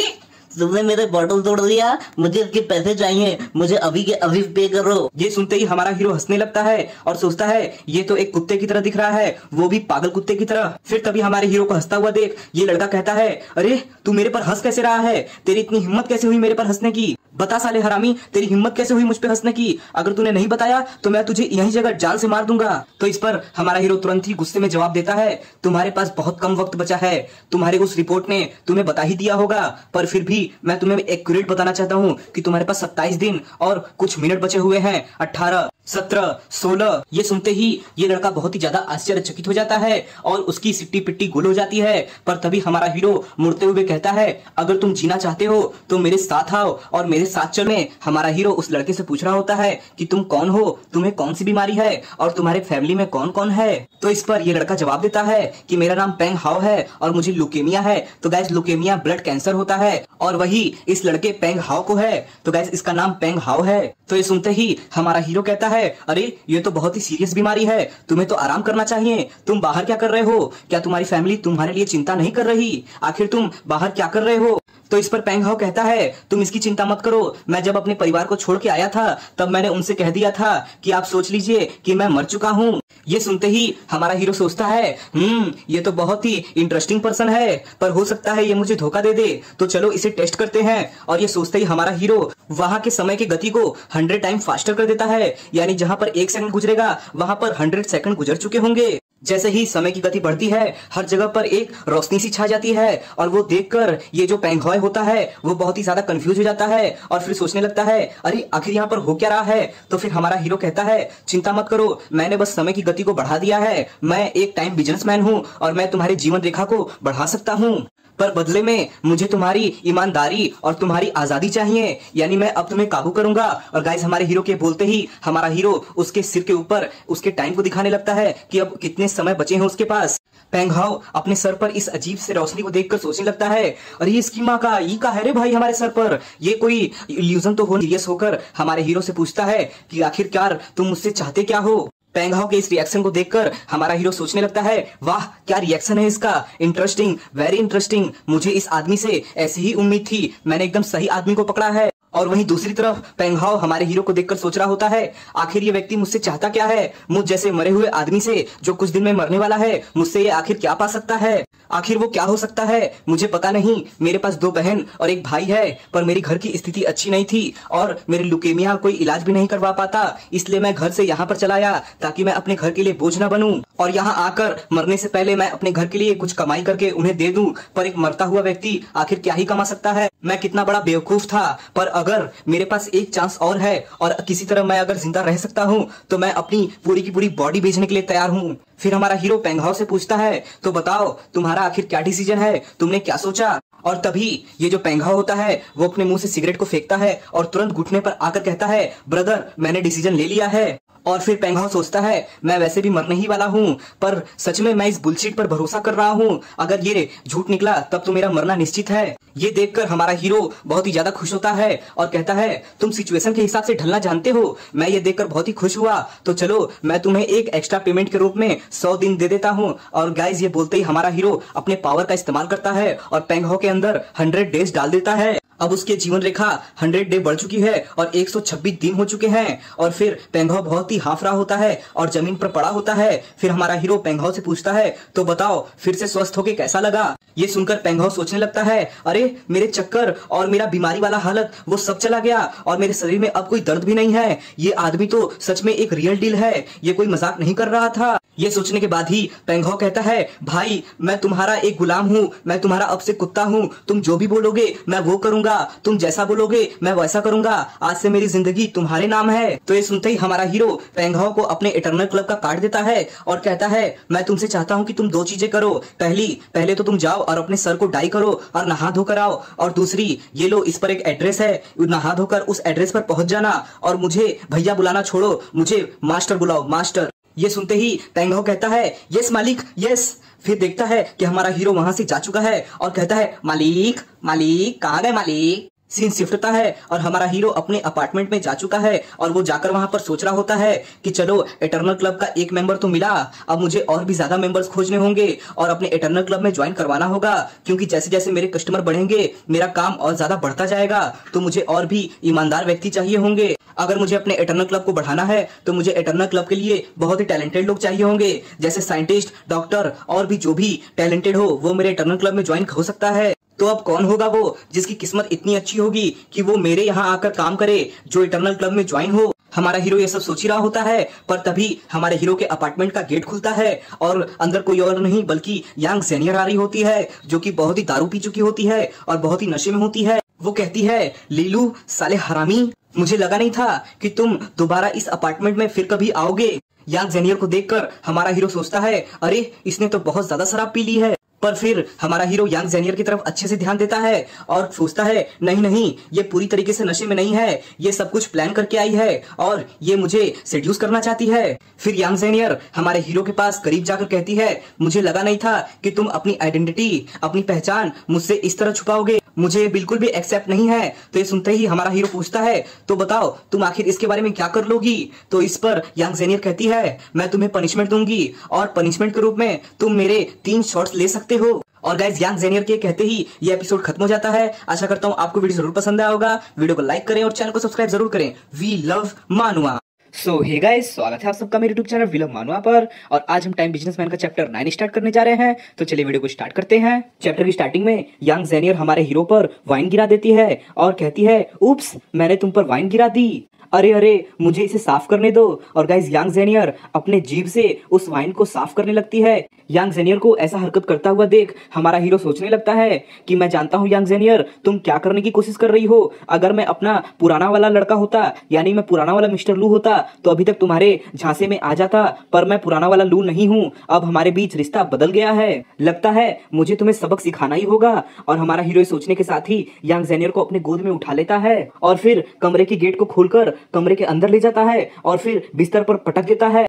तुमने मेरे बॉटल तोड़ दिया, मुझे इसके पैसे चाहिए, मुझे अभी के अभी पे करो। ये सुनते ही हमारा हीरो हंसने लगता है और सोचता है ये तो एक कुत्ते की तरह दिख रहा है, वो भी पागल कुत्ते की तरह। फिर तभी हमारे हीरो को हंसता हुआ देख ये लड़का कहता है अरे तू मेरे पर हंस कैसे रहा है? तेरी इतनी हिम्मत कैसे हुई मेरे पर हंसने की? बता साले हरामी, तेरी हिम्मत कैसे हुई मुझ पे हंसने की? अगर तूने नहीं बताया तो मैं तुझे यही जगह जान से मार दूंगा। तो इस पर हमारा हीरो तुरंत ही गुस्से में जवाब देता है तुम्हारे पास बहुत कम वक्त बचा है, तुम्हारे उस रिपोर्ट ने तुम्हें बता ही दिया होगा, पर फिर भी मैं तुम्हें एक्यूरेट बताना चाहता हूँ कि तुम्हारे पास 27 दिन और कुछ मिनट बचे हुए हैं। 18, 17, 16 ये सुनते ही ये लड़का बहुत ही ज्यादा आश्चर्यचकित हो जाता है और उसकी सिट्टी पिट्टी गुल हो जाती है। पर तभी हमारा हीरो मुड़ते हुए कहता है, अगर तुम जीना चाहते हो तो मेरे साथ आओ और मेरे साथ चलो। हमारा हीरो उस लड़के से पूछ रहा होता है कि तुम कौन हो, तुम्हें कौन सी बीमारी है और तुम्हारे फैमिली में कौन कौन है। तो इस पर ये लड़का जवाब देता है कि मेरा नाम पेंग हाओ है और मुझे लुकेमिया है। तो गाइस लुकेमिया ब्लड कैंसर होता है और वही इस लड़के पेंग हाओ को है। तो गाइस इसका नाम पेंग हाओ है। तो ये सुनते ही हमारा हीरो कहता है, अरे ये तो बहुत ही सीरियस बीमारी है, तुम्हें तो आराम करना चाहिए। तुम बाहर क्या कर रहे हो? क्या तुम्हारी फैमिली तुम्हारे लिए चिंता नहीं कर रही? आखिर तुम बाहर क्या कर रहे हो? तो इस पर पेंग हाओ कहता है, तुम इसकी चिंता मत करो। मैं जब अपने परिवार को छोड़ के आया था तब मैंने उनसे कह दिया था कि आप सोच लीजिए कि मैं मर चुका हूँ। ये सुनते ही हमारा हीरो सोचता है, ये तो बहुत ही इंटरेस्टिंग पर्सन है, पर हो सकता है ये मुझे धोखा दे दे, तो चलो इसे टेस्ट करते हैं। और ये सोचते ही हमारा हीरो वहां के समय की गति को 100 टाइम फास्टर कर देता है, यानी जहां पर 1 सेकंड गुजरेगा वहां पर 100 सेकंड गुजर चुके होंगे। जैसे ही समय की गति बढ़ती है हर जगह पर एक रोशनी सी छा जाती है और वो देखकर ये जो पेंग हाओ होता है वो बहुत ही ज्यादा कंफ्यूज हो जाता है और फिर सोचने लगता है, अरे आखिर यहाँ पर हो क्या रहा है। तो फिर हमारा हीरो कहता है, चिंता मत करो, मैंने बस समय की गति को बढ़ा दिया है। मैं एक टाइम बिजनेसमैन हूँ और मैं तुम्हारी जीवन रेखा को बढ़ा सकता हूँ, पर बदले में मुझे तुम्हारी ईमानदारी और तुम्हारी आजादी चाहिए, यानी मैं अब तुम्हें काबू करूंगा। और गाइस हमारे हीरो के बोलते ही हमारा हीरो उसके सिर के ऊपर उसके टाइम को दिखाने लगता है कि अब कितने समय बचे हैं उसके पास। पेंग हाओ अपने सर पर इस अजीब से रोशनी को देखकर सोचने लगता है, अरे इसकी माँ का ये का है रे भाई हमारे सर पर, ये कोई इल्यूजन तो हो। सीरियस होकर हमारे हीरो से पूछता है कि आखिरकार तुम मुझसे चाहते क्या हो। पेंग हाओ के इस रिएक्शन को देखकर हमारा हीरो सोचने लगता है, वाह क्या रिएक्शन है इसका, इंटरेस्टिंग, वेरी इंटरेस्टिंग। मुझे इस आदमी से ऐसी ही उम्मीद थी, मैंने एकदम सही आदमी को पकड़ा है। और वहीं दूसरी तरफ पेंग हाओ हमारे हीरो को देखकर सोच रहा होता है, आखिर ये व्यक्ति मुझसे चाहता क्या है? मुझ जैसे मरे हुए आदमी से जो कुछ दिन में मरने वाला है, मुझसे ये आखिर क्या पा सकता है? आखिर वो क्या हो सकता है? मुझे पता नहीं। मेरे पास 2 बहन और 1 भाई है, पर मेरी घर की स्थिति अच्छी नहीं थी और मेरे लुकेमिया कोई इलाज भी नहीं करवा पाता, इसलिए मैं घर से यहाँ पर चला आया ताकि मैं अपने घर के लिए बोझ न बनूं और यहाँ आकर मरने से पहले मैं अपने घर के लिए कुछ कमाई करके उन्हें दे दूं। पर एक मरता हुआ व्यक्ति आखिर क्या ही कमा सकता है? मैं कितना बड़ा बेवकूफ था। पर अगर मेरे पास एक चांस और है और किसी तरह मैं अगर जिंदा रह सकता हूँ तो मैं अपनी पूरी की पूरी बॉडी बेचने के लिए तैयार हूँ। फिर हमारा हीरो पेंग हाओ से पूछता है, तो बताओ तुम्हारा आखिर क्या डिसीजन है, तुमने क्या सोचा? और तभी ये जो पेंग हाओ होता है वो अपने मुंह से सिगरेट को फेंकता है और तुरंत घुटने पर आकर कहता है, ब्रदर मैंने डिसीजन ले लिया है। और फिर पेंग हाओ सोचता है, मैं वैसे भी मरने ही वाला हूँ, पर सच में मैं इस बुलशिट पर भरोसा कर रहा हूँ, अगर ये झूठ निकला तब तो मेरा मरना निश्चित है। ये देखकर हमारा हीरो बहुत ही ज्यादा खुश होता है और कहता है, तुम सिचुएशन के हिसाब से ढलना जानते हो। मैं ये देखकर बहुत ही खुश हुआ, तो चलो मैं तुम्हें एक एक्स्ट्रा पेमेंट के रूप में 100 दिन दे देता हूँ। और गाइस ये बोलते ही हमारा हीरो अपने पावर का इस्तेमाल करता है और पेंग हाओ के अंदर 100 डेज डाल देता है। अब उसके जीवन रेखा 100 डे बढ़ चुकी है और 126 दिन हो चुके हैं। और फिर पेंग हाओ बहुत ही हाफ रहा होता है और जमीन पर पड़ा होता है। फिर हमारा हीरो पेंग हाओ से पूछता है, तो बताओ फिर से स्वस्थ होके कैसा लगा? ये सुनकर पेंग हाओ सोचने लगता है, अरे मेरे चक्कर और मेरा बीमारी वाला हालत वो सब चला गया और मेरे शरीर में अब कोई दर्द भी नहीं है। ये आदमी तो सच में एक रियल डील है, ये कोई मजाक नहीं कर रहा था। ये सोचने के बाद ही पेंग हाओ कहता है, भाई मैं तुम्हारा एक गुलाम हूँ, मैं तुम्हारा अब से कुत्ता हूँ, तुम जो भी बोलोगे मैं वो करूंगा, तुम जैसा बोलोगे मैं वैसा करूंगा, आज से मेरी जिंदगी तुम्हारे नाम है। तो ये सुनते ही हमारा हीरो पेंग हाओ को अपने इटर्नल क्लब का कार्ड देता है और कहता है, मैं तुमसे चाहता हूँ कि तुम 2 चीजें करो। पहले तो तुम जाओ और अपने सर को डाई करो और नहा धोकर आओ, और दूसरी ये लो इस पर एक एड्रेस है, नहा धोकर उस एड्रेस पर पहुंच जाना और मुझे भैया बुलाना छोड़ो, मुझे मास्टर बुलाओ, मास्टर। ये सुनते ही पेंग हाओ कहता है, यस मालिक यस। फिर देखता है कि हमारा हीरो वहां से जा चुका है और कहता है, मालिक मालिक कहाँ गए मालिक? सीन शिफ्ट होता है और हमारा हीरो अपने अपार्टमेंट में जा चुका है और वो जाकर वहां पर सोच रहा होता है कि चलो इटर्नल क्लब का एक मेंबर तो मिला, अब मुझे और भी ज्यादा मेंबर्स खोजने होंगे और अपने इटर्नल क्लब में ज्वाइन करवाना होगा, क्योंकि जैसे जैसे मेरे कस्टमर बढ़ेंगे मेरा काम और ज्यादा बढ़ता जाएगा, तो मुझे और भी ईमानदार व्यक्ति चाहिए होंगे। अगर मुझे अपने इटर्नल क्लब को बढ़ाना है तो मुझे इटर्नल क्लब के लिए बहुत ही टैलेंटेड लोग चाहिए होंगे, जैसे साइंटिस्ट, डॉक्टर और भी जो भी टैलेंटेड हो वो मेरे इटर्नल क्लब में ज्वाइन हो सकता है। तो अब कौन होगा वो जिसकी किस्मत इतनी अच्छी होगी कि वो मेरे यहाँ आकर काम करे, जो इटर्नल क्लब में ज्वाइन हो? हमारा हीरो ये सब सोच ही रहा होता है, पर तभी हमारे हीरो के अपार्टमेंट का गेट खुलता है और अंदर कोई और नहीं बल्कि यांग जेनियर आ रही होती है, जो कि बहुत ही दारू पी चुकी होती है और बहुत ही नशे में होती है। वो कहती है, लीलू साले हरामी, मुझे लगा नहीं था कि तुम दोबारा इस अपार्टमेंट में फिर कभी आओगे। यांग जेनियर को देखकर हमारा हीरो सोचता है, अरे इसने तो बहुत ज्यादा शराब पी ली है। पर फिर हमारा हीरो यांग जेनियर की तरफ अच्छे से ध्यान देता है और सोचता है, नहीं नहीं, ये पूरी तरीके से नशे में नहीं है, ये सब कुछ प्लान करके आई है और ये मुझे सेड्यूस करना चाहती है। फिर यांग जेनियर हमारे हीरो के पास करीब जाकर कहती है, मुझे लगा नहीं था कि तुम अपनी आइडेंटिटी, अपनी पहचान मुझसे इस तरह छुपाओगे, मुझे बिल्कुल भी एक्सेप्ट नहीं है। तो ये सुनते ही हमारा हीरो पूछता है, तो बताओ तुम आखिर इसके बारे में क्या कर लोगी। तो इस पर यांग जेनियर कहती है, मैं तुम्हें पनिशमेंट दूंगी और पनिशमेंट के रूप में तुम मेरे 3 शॉट्स ले सकते हो। और गाइस यांग जेनियर के कहते ही ये एपिसोड खत्म हो जाता है। आशा करता हूँ आपको वीडियो जरूर पसंद आया होगा। वीडियो को लाइक करें और चैनल को सब्सक्राइब जरूर करें। We love Manua. So hey guys, स्वागत है आप सबका मेरे YouTube channel we love Manua पर। और आज हम टाइम बिजनेसमैन का चैप्टर 9 स्टार्ट करने जा रहे हैं। तो चलिए वीडियो को स्टार्ट करते हैं। चैप्टर की स्टार्टिंग में यांग जेनियर हमारे हीरो पर वाइन गिरा देती है और कहती है, उप्स, मैंने तुम पर वाइन गिरा दी, अरे अरे मुझे इसे साफ करने दो। और गाइस यांग जेनियर अपने जीभ से उस वाइन को साफ करने लगती है। यांग जेनियर को ऐसा हरकत करता हुआ देख हमारा हीरो सोचने लगता है कि मैं जानता हूँ यांग जेनियर, तुम क्या करने की कोशिश कर रही हो। अगर मैं अपना पुराना वाला लड़का होता, यानी मैं पुराना वाला मिस्टर लू होता, तो अभी तक तुम्हारे झांसे में आ जाता। पर मैं पुराना वाला लू नहीं हूँ, अब हमारे बीच रिश्ता बदल गया है। लगता है मुझे तुम्हें सबक सिखाना ही होगा। और हमारा हीरो सोचने के साथ ही यांग जेनियर को अपने गोद में उठा लेता है और फिर कमरे की गेट को खोलकर कमरे के अंदर ले जाता है और फिर बिस्तर पर पटक देता है।